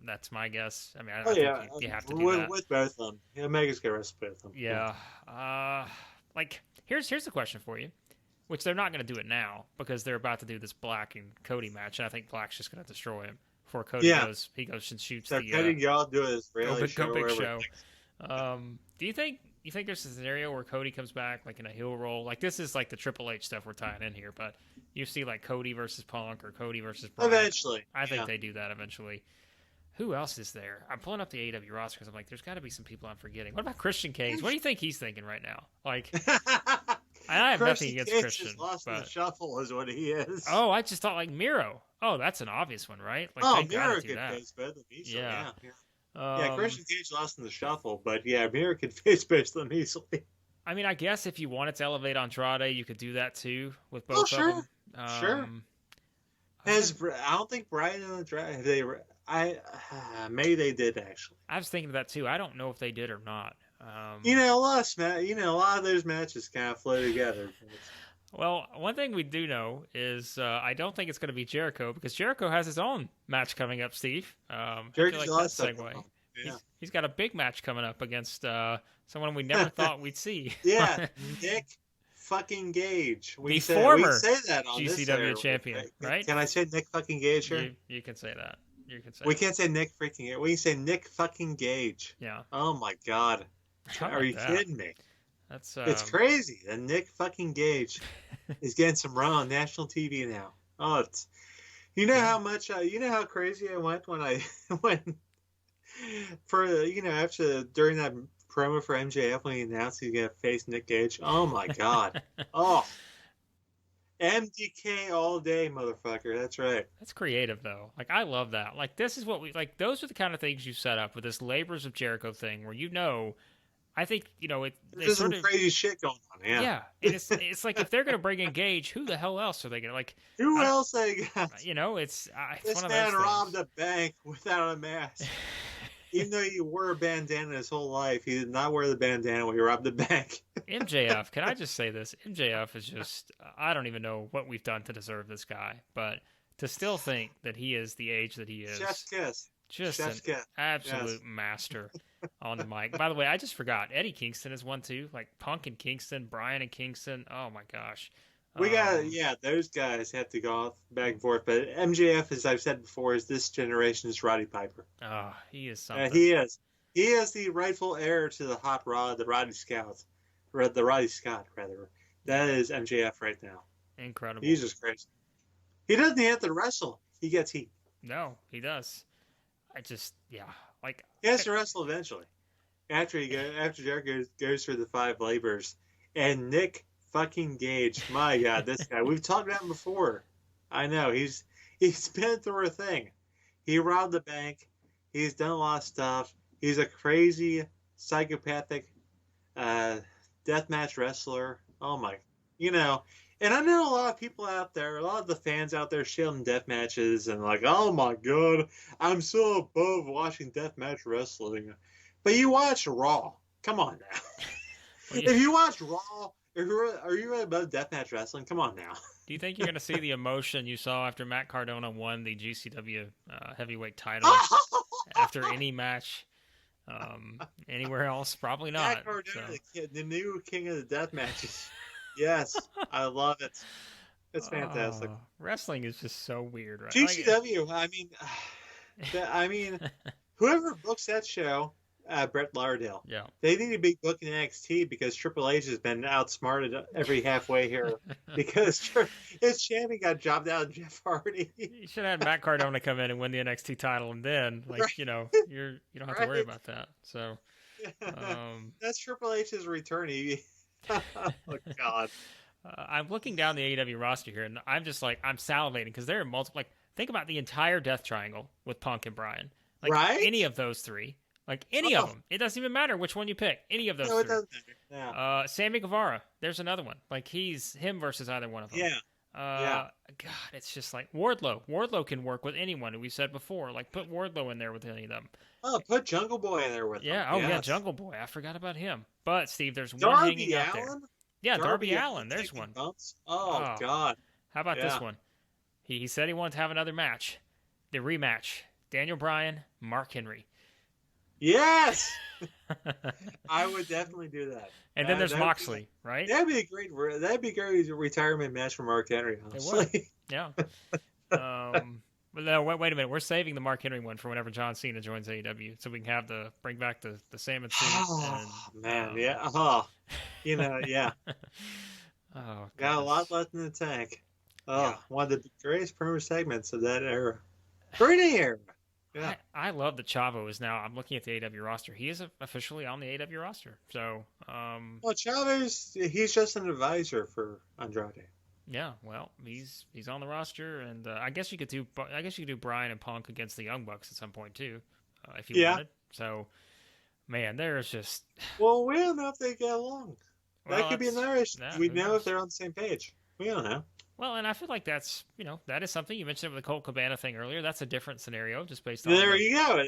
That's my guess. I mean, Oh I think yeah, you have to do that. with both of them. Yeah, Omega's got to wrestle both of them. Yeah. Like here's the question for you, which they're not going to do it now because they're about to do this Black and Cody match, and I think Black's just going to destroy him before Cody goes. He goes and shoots so the Cody y'all do his reality go big show. Do you think there's a scenario where Cody comes back like in a heel role? Like this is like the Triple H stuff we're tying in here, but you see like Cody versus Punk or Cody versus Bryan. Eventually, I think they do that eventually. Who else is there? I'm pulling up the AEW roster because I'm like, there's got to be some people I'm forgetting. What about Christian Cage? What do you think he's thinking right now? Like, I have nothing against Cage Christian. Is lost but... in the shuffle is what he is. Oh, I just thought like Miro. Oh, that's an obvious one, right? Like, Miro could face both of them easily. Yeah. Christian Cage lost in the shuffle, but Miro could face both of them easily. I mean, I guess if you wanted to elevate Andrade, you could do that too with both of them. Sure. I don't think Bryan and Andrade maybe they did actually. I was thinking of that too. I don't know if they did or not. A lot of those matches kind of flow together. Well, one thing we do know is I don't think it's going to be Jericho because Jericho has his own match coming up, Steve. Jericho's that segue. Yeah. He's got a big match coming up against someone we never thought we'd see. Yeah, Nick fucking Gage. We say that on GCW champion, right? Can I say Nick fucking Gage here? You can say that. We can't say Nick freaking Gage. We can say Nick fucking Gage. Yeah. Oh my God. Are you kidding me? It's crazy. And Nick fucking Gage is getting some run on national TV now. Oh, it's how much how crazy I went when I went for during that promo for MJF when he announced he's gonna face Nick Gage. Oh my God. Oh. MDK all day, motherfucker. That's right. That's creative, though. Like, I love that. Like, this is what we like. Those are the kind of things you set up with this Labors of Jericho thing, where I think there's some crazy shit going on. Yeah. Yeah, and it's like if they're gonna bring in Gage, who the hell else are they gonna like? Who else they got? It's this one of man those robbed a bank without a mask. Even though he wore a bandana his whole life, he did not wear the bandana when he robbed the bank. MJF, can I just say this? MJF is just, I don't even know what we've done to deserve this guy, but to still think that he is the age that he is. Chef's kiss. Just an absolute master on the mic. By the way, I just forgot, Eddie Kingston is one too. Like Punk and Kingston, Bryan and Kingston. Oh my gosh. Those guys have to go off back and forth. But MJF, as I've said before, is this generation's Roddy Piper. Oh, he is something. He is. He is the rightful heir to the Hot Rod, the Roddy Scott, rather. That is MJF right now. Incredible. He's just crazy. He doesn't have to wrestle. He gets heat. No, he does. He has to wrestle eventually. After Jericho goes through the 5 labors, and Nick fucking Gage, my God, this guy. We've talked about him before. I know he's been through a thing. He robbed the bank. He's done a lot of stuff. He's a crazy, psychopathic, deathmatch wrestler. Oh my, And I know a lot of people out there, a lot of the fans out there shilling death matches and like, oh my God, I'm so above watching deathmatch wrestling. But you watch Raw. Come on now. If you watch Raw, are you really above deathmatch wrestling? Come on now. Do you think you're going to see the emotion you saw after Matt Cardona won the GCW heavyweight title after any match anywhere else? Probably not. Matt Cardona, the new king of the death matches. Yes, I love it. It's fantastic. Wrestling is just so weird, right? GCW. I mean, whoever books that show, Brett Lauderdale. Yeah. They need to be booking NXT because Triple H has been outsmarted every halfway here because his champion got jobbed out of Jeff Hardy. You should have had Matt Cardona come in and win the NXT title, and then you don't have to worry about that. So that's Triple H's return. Oh God. I'm looking down the AEW roster here, and I'm just like, I'm salivating because there are multiple. Like, think about the entire Death Triangle with Punk and Bryan. Like, any of those three. Like, any of them. It doesn't even matter which one you pick. Any of those three. It doesn't matter. Yeah. Sammy Guevara. There's another one. Like, him versus either one of them. Yeah. God, it's just like Wardlow. Wardlow can work with anyone, who we said before. Like, put Wardlow in there with any of them. Oh, put Jungle Boy in there with them. Yeah. Oh, yeah, Jungle Boy. I forgot about him. But, Steve, there's one hanging out there. Yeah, Darby Allin. There's one. Oh, God. How about this one? He said he wanted to have another match. The rematch. Daniel Bryan, Mark Henry. Yes! I would definitely do that. And then there's Moxley, right? That'd be a great retirement match for Mark Henry, honestly. It would. Yeah. But no, wait a minute. We're saving the Mark Henry one for whenever John Cena joins AEW, so we can have bring back the salmon suit. Oh, man, yeah. Oh, yeah. Oh, got a lot left in the tank. Oh, yeah. One of the greatest promo segments of that era. Great era. Yeah. I love that Chavo is now. I'm looking at the AEW roster. He is officially on the AEW roster. So, well, he's just an advisor for Andrade. Yeah, well, he's on the roster, and I guess you could do Bryan and Punk against the Young Bucks at some point too, if you wanted. So, man, there's just. Well, we don't know if they get along. That could be another issue. We know if they're on the same page. We don't know. Well, and I feel like that is something. You mentioned it with the Colt Cabana thing earlier. That's a different scenario, just based on. There you go.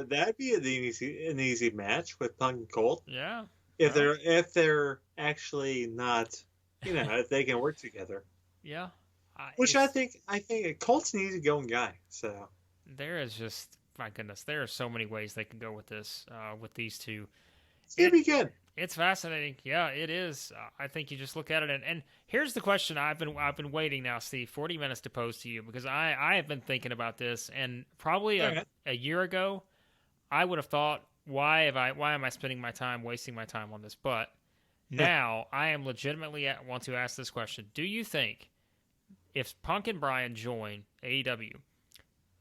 That'd be an easy match with Punk and Colt. Yeah. If they're actually not, if they can work together. Yeah. Which I think Colt's an easygoing guy. So. There is just, my goodness, there are so many ways they can go with this, with these two. It's gonna be good. It's fascinating. Yeah, it is. I think you just look at it, and here's the question I've been waiting now, Steve, 40 minutes to pose to you, because I have been thinking about this, and probably a year ago, I would have thought, why am I spending my time, wasting my time on this? But now I am legitimately want to ask this question. Do you think if Punk and Bryan join AEW,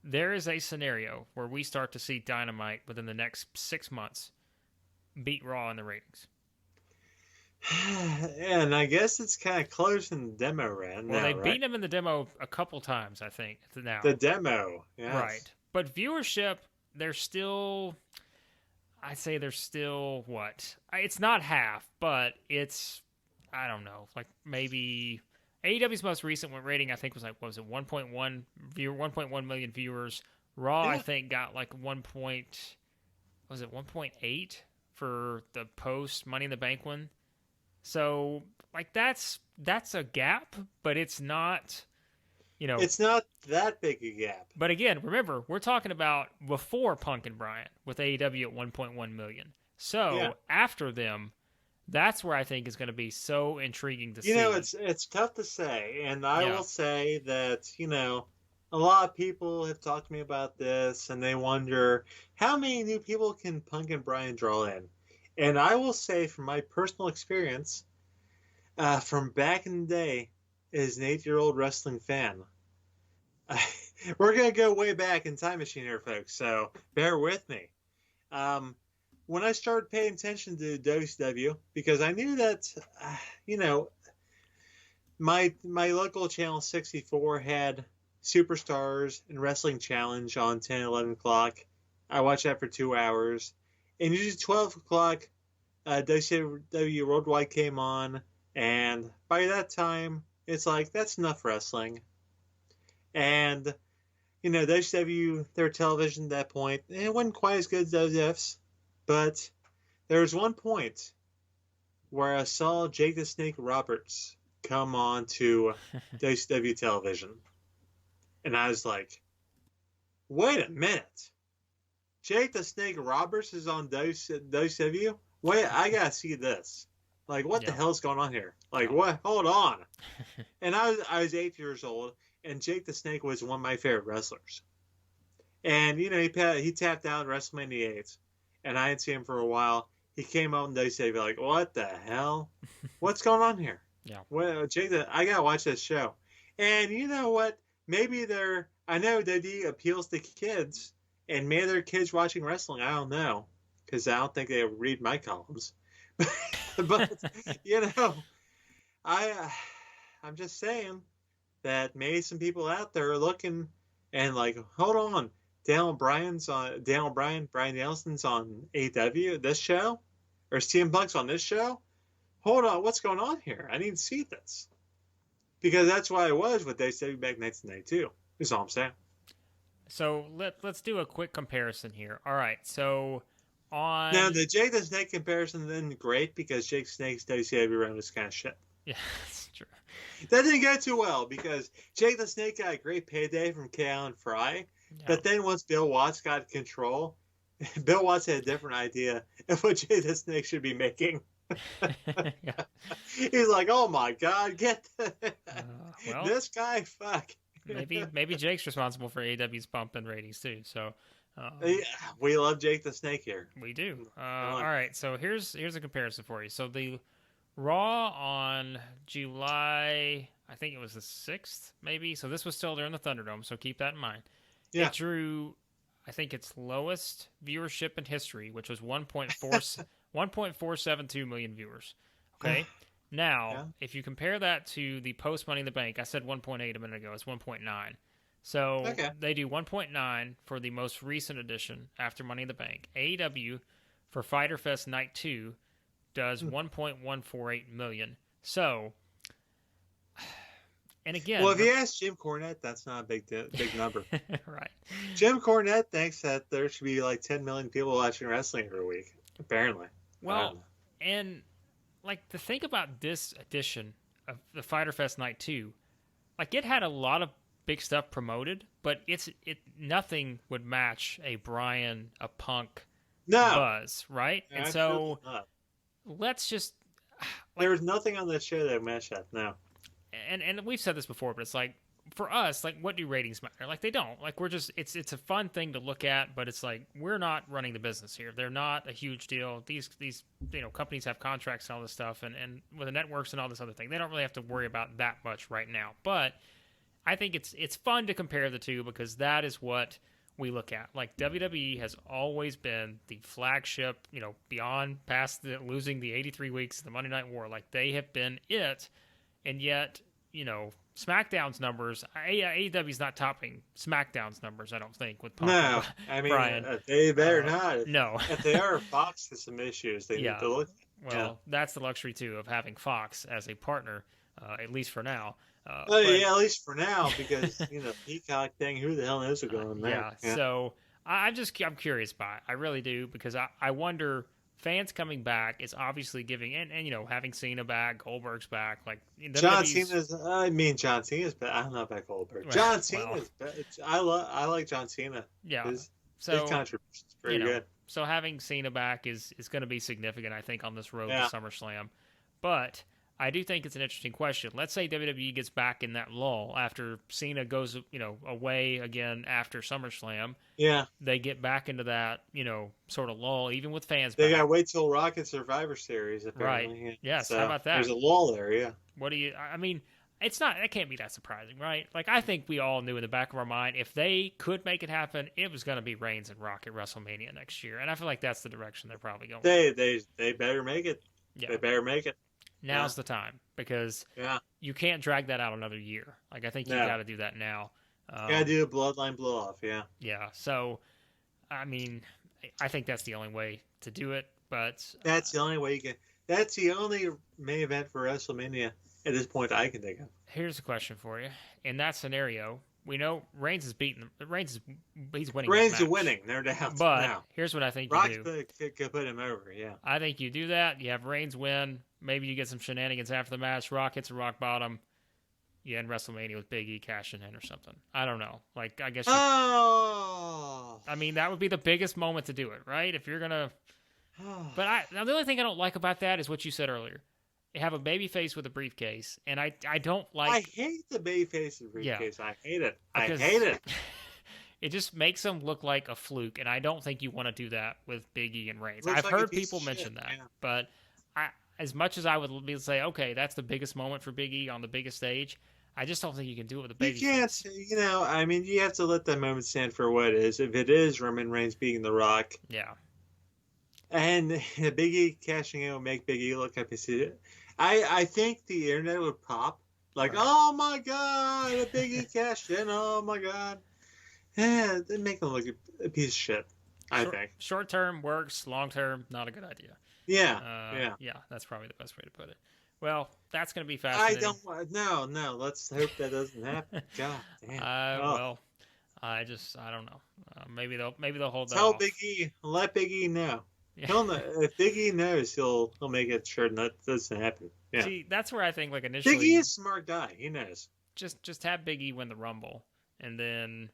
there is a scenario where we start to see Dynamite within the next 6 months beat Raw in the ratings? And I guess it's kind of close in the demo round. Well, they've beaten him in the demo a couple times, I think, now. The demo, yes. Right. But viewership, I'd say they're still, what? It's not half, but it's, I don't know, like maybe AEW's most recent rating, I think, was 1.1 million viewers. Raw, I think, got like 1.8 for the post Money in the Bank one. So, like, that's a gap, but it's not, It's not that big a gap. But again, remember, we're talking about before Punk and Bryan with AEW at 1.1 million. So, after them, that's where I think is going to be so intriguing to see. It's tough to say, and I will say that, a lot of people have talked to me about this, and they wonder, how many new people can Punk and Bryan draw in? And I will say, from my personal experience, from back in the day, as an 8-year-old wrestling fan, we're going to go way back in Time Machine here, folks, so bear with me. When I started paying attention to WCW, because I knew that, my local channel 64 had Superstars and Wrestling Challenge on 10, 11 o'clock. I watched that for 2 hours. And usually 12 o'clock, WCW Worldwide came on. And by that time, it's like, that's enough wrestling. And, WCW, their television at that point, it wasn't quite as good as WWF's. But there was one point where I saw Jake the Snake Roberts come on to WCW television. And I was like, wait a minute. Jake the Snake Roberts is on WCW? Wait, I gotta see this. Like, what the hell's going on here? Like, what? Hold on. And I was 8 years old, and Jake the Snake was one of my favorite wrestlers. And, he tapped out in WrestleMania 8, and I hadn't seen him for a while. He came out in WCW like, what the hell? What's going on here? Yeah. Well, Jake, I gotta watch this show. And you know what? Maybe I know WWE appeals to kids, and maybe they're kids watching wrestling. I don't know, because I don't think they read my columns. But I'm just saying that maybe some people out there are looking and like, hold on, Brian Danielson's on AEW this show, or CM Punk's on this show. Hold on, what's going on here? I need to see this. Because that's why I was with WCW back in 1992. Is all I'm saying. So let's do a quick comparison here. All right, so on now the Jake the Snake comparison isn't great because Jake Snake's WCW run was kind of shit. Yeah, that's true. That didn't go too well because Jake the Snake got a great payday from K.O. and Fry, Yeah. But then once Bill Watts got control, Bill Watts had a different idea of what Jay the Snake should be making. Yeah. He's like, oh my God, get Well, this guy, fuck. maybe Jake's responsible for AEW's bump in ratings too. So We love Jake the Snake here. we do. All right, so here's a comparison for you. So the Raw on July, I think it was the 6th, maybe. So this was still during the Thunderdome, so keep that in mind. Yeah. It drew, I think, its lowest viewership in history, which was 1.472 million viewers. Okay? Now, if you compare that to the post Money in the Bank, I said 1.8 a minute ago. It's 1.9. So they do 1.9 for the most recent edition after Money in the Bank. AEW for Fyter Fest Night 2 does 1.148 million. So, and again... Well, if you ask Jim Cornette, that's not a big number. Right. Jim Cornette thinks that there should be like 10 million people watching wrestling every week, apparently. Well, and like the thing about this edition of the Fyter Fest Night 2, like it had a lot of big stuff promoted, but nothing would match a Bryan, a Punk buzz, right? And so let's just there's nothing on that show that matched that. No. And we've said this before, but it's like for us, like what do ratings matter? Like they don't. Like we're just it's a fun thing to look at, but it's like we're not running the business here. They're not a huge deal. These companies have contracts and all this stuff, and with the networks and all this other thing, they don't really have to worry about that much right now. But I think it's fun to compare the two because that is what we look at. Like WWE has always been the flagship, beyond past losing the 83 weeks of the Monday Night War. Like they have been it, and yet, SmackDown's numbers, AEW's not topping SmackDown's numbers, I don't think, with Punk. No, I mean, Bryan. They better not. No. If they are, Fox has some issues they need to look at. Well, that's the luxury, too, of having Fox as a partner, at least for now. Yeah, at least for now, because Peacock thing, who the hell knows what's going on there? Yeah, so I'm curious about it. I really do, because I wonder, fans coming back is obviously giving, and having Cena back, Goldberg's back, like John Cena's back. I don't know about Goldberg. John Cena's back. I like John Cena. Yeah, his contribution is pretty good. So having Cena back is going to be significant, I think, on this road to SummerSlam. But I do think it's an interesting question. Let's say WWE gets back in that lull after Cena goes, away again after SummerSlam. Yeah. They get back into that, sort of lull, even with fans They back. got to wait till Rocket Survivor Series, apparently. Right. Yes, so how about that? There's a lull there, yeah. I mean, it can't be that surprising, right? Like, I think we all knew in the back of our mind, if they could make it happen, it was going to be Reigns and Rock at WrestleMania next year. And I feel like that's the direction they're probably going. They better make it. Yeah. They better make it. Now's the time, because you can't drag that out another year. Like, I think you got to do that now. Got to do a bloodline blow off, yeah. Yeah, so, I mean, I think that's the only way to do it, but... That's the only way you can... That's the only main event for WrestleMania at this point I can think of. Here's a question for you. In that scenario, we know Reigns is beating... He's winning. Reigns is winning, no doubt. But here's what I think you do. Rock could put him over, yeah. I think you do that. You have Reigns win. Maybe you get some shenanigans after the match. Rock hits a rock bottom. You end WrestleMania with Big E cashing in or something. I don't know. Like, I guess. I mean, that would be the biggest moment to do it, right? If you're gonna. But the only thing I don't like about that is what you said earlier. You have a baby face with a briefcase, and I don't like. I hate the baby face with briefcase. Yeah. I hate it. I hate it. It just makes them look like a fluke, and I don't think you want to do that with Big E and Reigns. I've heard people mention that, but as much as I would be say, okay, that's the biggest moment for Big E on the biggest stage, I just don't think you can do it with a baby face. You can't, I mean, you have to let that moment stand for what it is. If it is Roman Reigns beating The Rock. Yeah. And Big E cashing in will make Big E look like I think the internet would pop. Like, oh my God, a Big E cashed in, oh my God. Yeah, they make him look a piece of shit, I think. Short term works, long term, not a good idea. Yeah, yeah, that's probably the best way to put it. Well, that's going to be fascinating. No, let's hope that doesn't happen. God damn. Well, I don't know. Maybe they'll hold that Tell off. Big E, let Big E know. Yeah. He'll know. If Big E knows, he'll make it sure that doesn't happen. Yeah. See, that's where I think like initially. Big E is a smart guy. He knows. Just have Big E win the Rumble, and then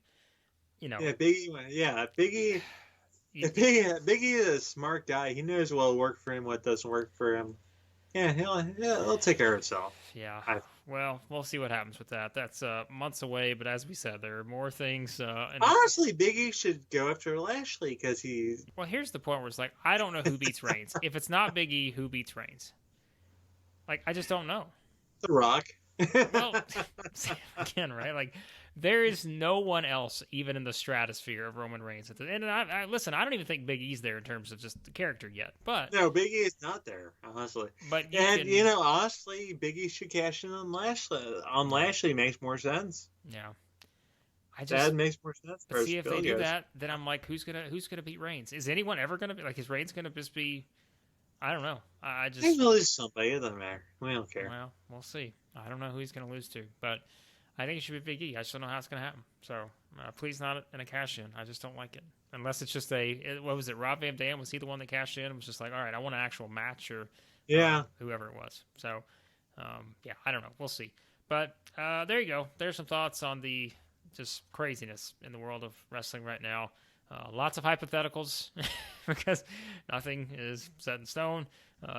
you know, Yeah, Biggie. Yeah, Biggie. you, If Biggie is a smart guy, he knows what'll work for him, what doesn't work for him. Yeah, he'll take care of himself. yeah. I, Well, we'll see what happens with that. That's months away, but as we said, there are more things. honestly, Biggie should go after Lashley because he. Well, here's the point where it's like, I don't know who beats Reigns. If it's not Big E, who beats Reigns? Like, I just don't know. The Rock. Well, again, right? Like, there is no one else even in the stratosphere of Roman Reigns. And listen, I don't even think Big E's there in terms of just the character yet. But No, Big E is not there, honestly. but Honestly, Big E should cash in on Lashley. On Lashley makes more sense. yeah, That makes more sense. But see, if they do that, then I'm like, who's gonna beat Reigns? Is anyone ever gonna be like? Is Reigns gonna just be? I don't know. I just he's gonna lose somebody. It doesn't matter. We don't care. Well, we'll see. I don't know who he's gonna lose to, but I think it should be Big E. I just don't know how it's gonna happen. So please not in a cash in. I just don't like it unless it's just what was it? Rob Van Dam, was he the one that cashed in? It was just like, all right, I want an actual match or whoever it was. So yeah, I don't know. We'll see. But there you go. There's some thoughts on the just craziness in the world of wrestling right now. Lots of hypotheticals because nothing is set in stone.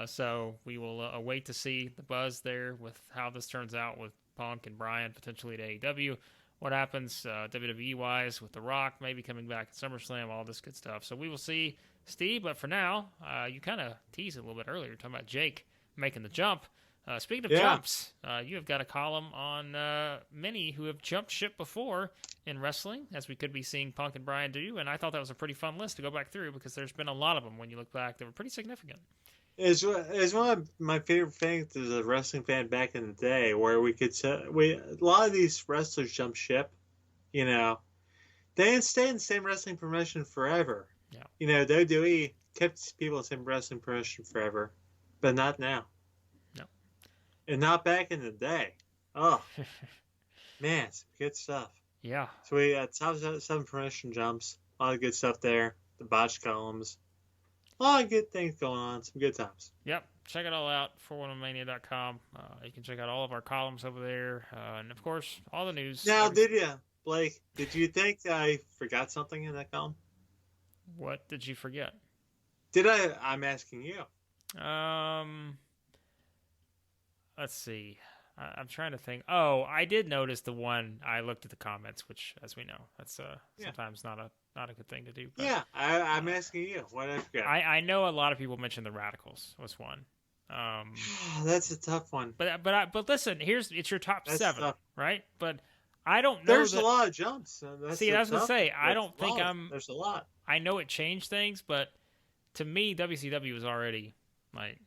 So we will await to see the buzz there with how this turns out with Punk and Bryan potentially at AEW. What happens WWE-wise with The Rock maybe coming back at SummerSlam, all this good stuff. So we will see, Steve. But for now, you kind of teased it a little bit earlier, talking about Jake making the jump. Speaking of jumps, you have got a column on many who have jumped ship before in wrestling, as we could be seeing Punk and Bryan do. And I thought that was a pretty fun list to go back through because there's been a lot of them when you look back that were pretty significant. It's one of my favorite things as a wrestling fan back in the day, where a lot of these wrestlers jump ship. You know, they didn't stay in the same wrestling promotion forever. Yeah. You know, WWE kept people in the same wrestling promotion forever, but not now. And not back in the day. Oh, man, some good stuff. Yeah. So we got top 7 promotion jumps. A lot of good stuff there. The botch columns. A lot of good things going on. Some good times. Yep. Check it all out, 411mania.com. You can check out all of our columns over there. And, of course, all the news. Now, Blake, did you think I forgot something in that column? What did you forget? I'm asking you. Let's see. I'm trying to think. Oh, I did notice the one. I looked at the comments, which, as we know, that's sometimes not a good thing to do. But, yeah, I'm asking you. What did I forget? I know a lot of people mentioned the Radicals was one. That's a tough one. But listen, it's your top 7, tough. Right? But I don't know. There's a lot of jumps. That's what I was gonna say. I don't think There's a lot. I know it changed things, but to me, WCW was already like.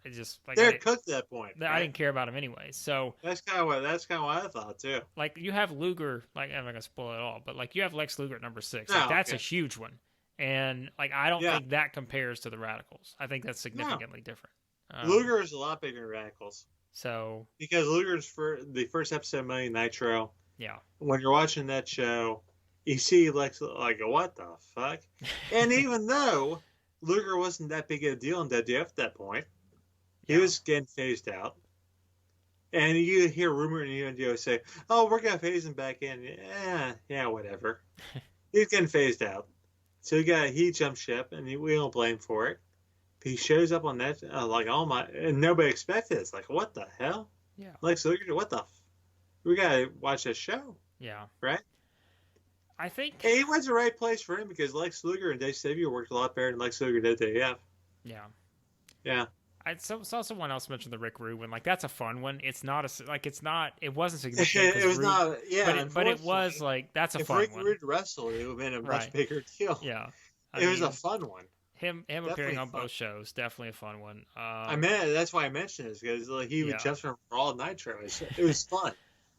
It's just like they're cooked at that point. I didn't care about him anyway. So that's kind of what I thought too. Like you have Luger, like I'm not gonna spoil it all, but like you have Lex Luger at number 6. Like, that's a huge one, and like I don't think that compares to the Radicals. I think that's significantly different. Luger is a lot bigger than Radicals. So because Luger's for the first episode of Money Nitro. Yeah. When you're watching that show, you see Lex like what the fuck, and even though Luger wasn't that big of a deal in WWF at that point. He was getting phased out. And you hear rumor in the say, oh, we're going to phase him back in. Yeah, whatever. He's getting phased out. So he jumped ship, and we don't blame him for it. But he shows up on that, like, oh my, and nobody expected it. It's like, what the hell? Yeah. Lex Luger, what the we got to watch this show. Yeah. Right? I think. Hey, it was the right place for him because Lex Luger and WCW worked a lot better than Lex Luger did WWF. Yeah. Yeah. I saw someone else mention the Rick Rude one. Like that's a fun one. It's not it wasn't significant. It was not. Yeah, but it was like that's a fun one. If Rick Rude wrestled, it would have been a much bigger deal. Yeah, it was a fun one. Him appearing on both shows, definitely a fun one. That's why I mentioned this because he would jump from Raw Nitro. It was fun.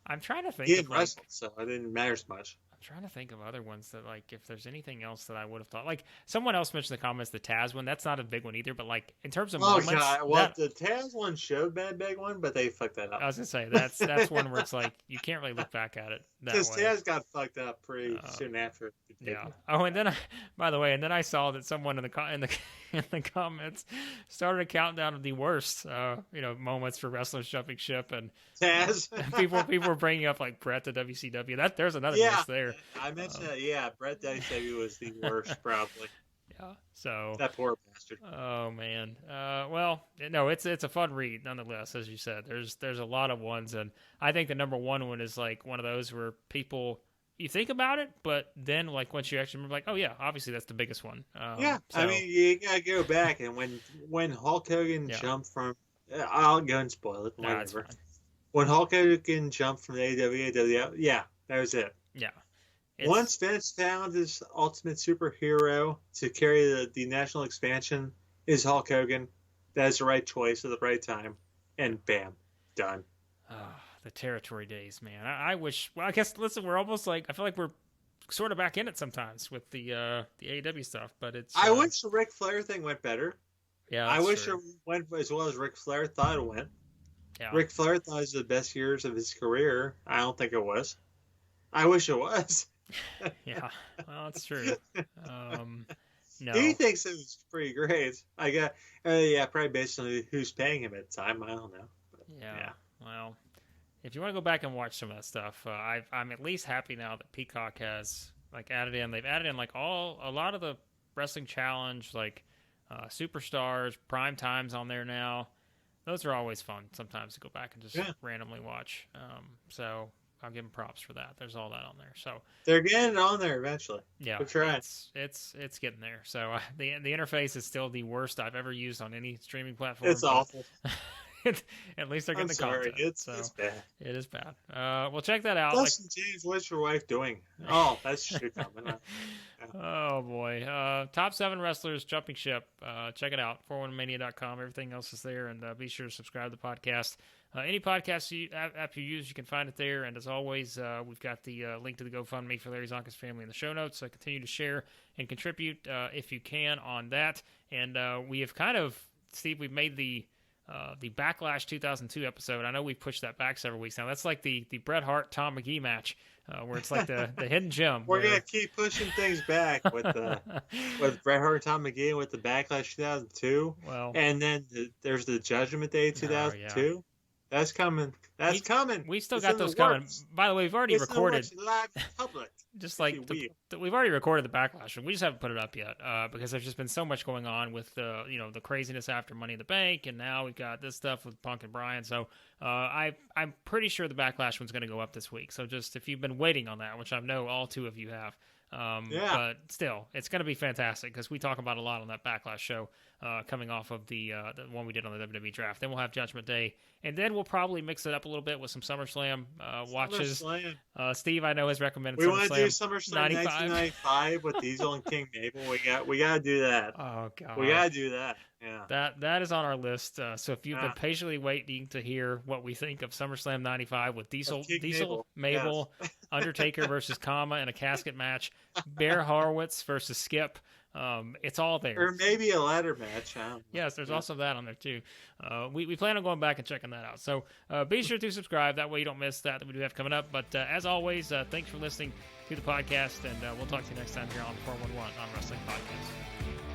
I'm trying to think. He didn't wrestle, so it didn't matter as much. I'm trying to think of other ones that, like, if there's anything else that I would have thought. Like, someone else mentioned in the comments the Taz one. That's not a big one either, but, like, in terms of moments... God. Well, the Taz one showed been a big one, but they fucked that up. I was going to say, that's one where it's like, you can't really look back at it that way. Because Taz got fucked up pretty soon after the Yeah. Oh, and then by the way, I saw that someone in the comments started a countdown of the worst, moments for wrestlers jumping ship, and Taz. people were bringing up like Brett to WCW. There's another miss there. I mentioned that. Yeah, Brett WCW was the worst, probably. Yeah. So that poor bastard. Oh man. Well, no, it's a fun read nonetheless. As you said, there's a lot of ones, and I think the number one is like one of those where people, you think about it, but then like once you actually remember, like, oh yeah, obviously that's the biggest one. So, I mean, you gotta go back, and when Hulk Hogan jumped from, I'll go and spoil it. Whatever. When Hulk Hogan jumped from the AEW, yeah, that was it. Yeah. Once Vince found his ultimate superhero to carry the national expansion is Hulk Hogan, that is the right choice at the right time, and bam, done. The territory days, man. I wish. Well, I guess listen, we're almost like, I feel like we're sort of back in it sometimes with the AEW stuff, but it's. I wish the Ric Flair thing went better. Yeah, I wish it went as well as Ric Flair thought it went. Yeah. Ric Flair thought it was the best years of his career. I don't think it was. I wish it was. Yeah, well, it's true. No, he thinks it was pretty great. I got, probably based on who's paying him at the time. I don't know. But, yeah. Well, if you want to go back and watch some of that stuff, I'm at least happy now that Peacock has like added in. They've added in like a lot of the Wrestling Challenge, like Superstars, Prime Time's on there now. Those are always fun sometimes to go back and just randomly watch. So I'll give them props for that. There's all that on there. So they're getting it on there eventually. Yeah, it's getting there. So the interface is still the worst I've ever used on any streaming platform. It's awful. At least they're getting the content. It's bad. It is bad. Well, check that out. Listen, James, what's your wife doing? Oh, that's shit coming up. Oh boy. Top 7 wrestlers jumping ship. Check it out. 411mania.com. Everything else is there, and be sure to subscribe to the podcast. Any podcast app you use, you can find it there. And as always, we've got the link to the GoFundMe for Larry Zonka's family in the show notes. So continue to share and contribute if you can on that. And we have kind of, Steve, we've made the Backlash 2002 episode. I know we've pushed that back several weeks now. That's like the Bret Hart Tom McGee match, where it's like the hidden gem. We're gonna keep pushing things back with Bret Hart, Tom McGee, with the Backlash 2002. Well, and then there's the Judgment Day 2002. Yeah. That's coming. That's coming. We still got those coming. By the way, we've already recorded. Live public. Just like we've already recorded the Backlash, and we just haven't put it up yet because there's just been so much going on with the craziness after Money in the Bank, and now we've got this stuff with Punk and Bryan. So I'm pretty sure the Backlash one's going to go up this week. So just if you've been waiting on that, which I know all 2 of you have. But still, it's going to be fantastic because we talk about a lot on that Backlash show coming off of the one we did on the WWE draft. Then we'll have Judgment Day, and then we'll probably mix it up a little bit with some SummerSlam watches. Steve, I know, has recommended we want to do SummerSlam 1995 with Diesel and King Mabel. We got to do that. Oh god, we got to do that. Yeah, that is on our list. So if you've been patiently waiting to hear what we think of SummerSlam 95 with Diesel, Mabel, yes. Undertaker versus Kama in a casket match, Bear Horowitz versus Skip. It's all there. Or maybe a ladder match. Yes, there's also that on there too. We plan on going back and checking that out. So be sure to subscribe. That way you don't miss that we do have coming up. But as always, thanks for listening to the podcast, and we'll talk to you next time here on 411 on Wrestling Podcast.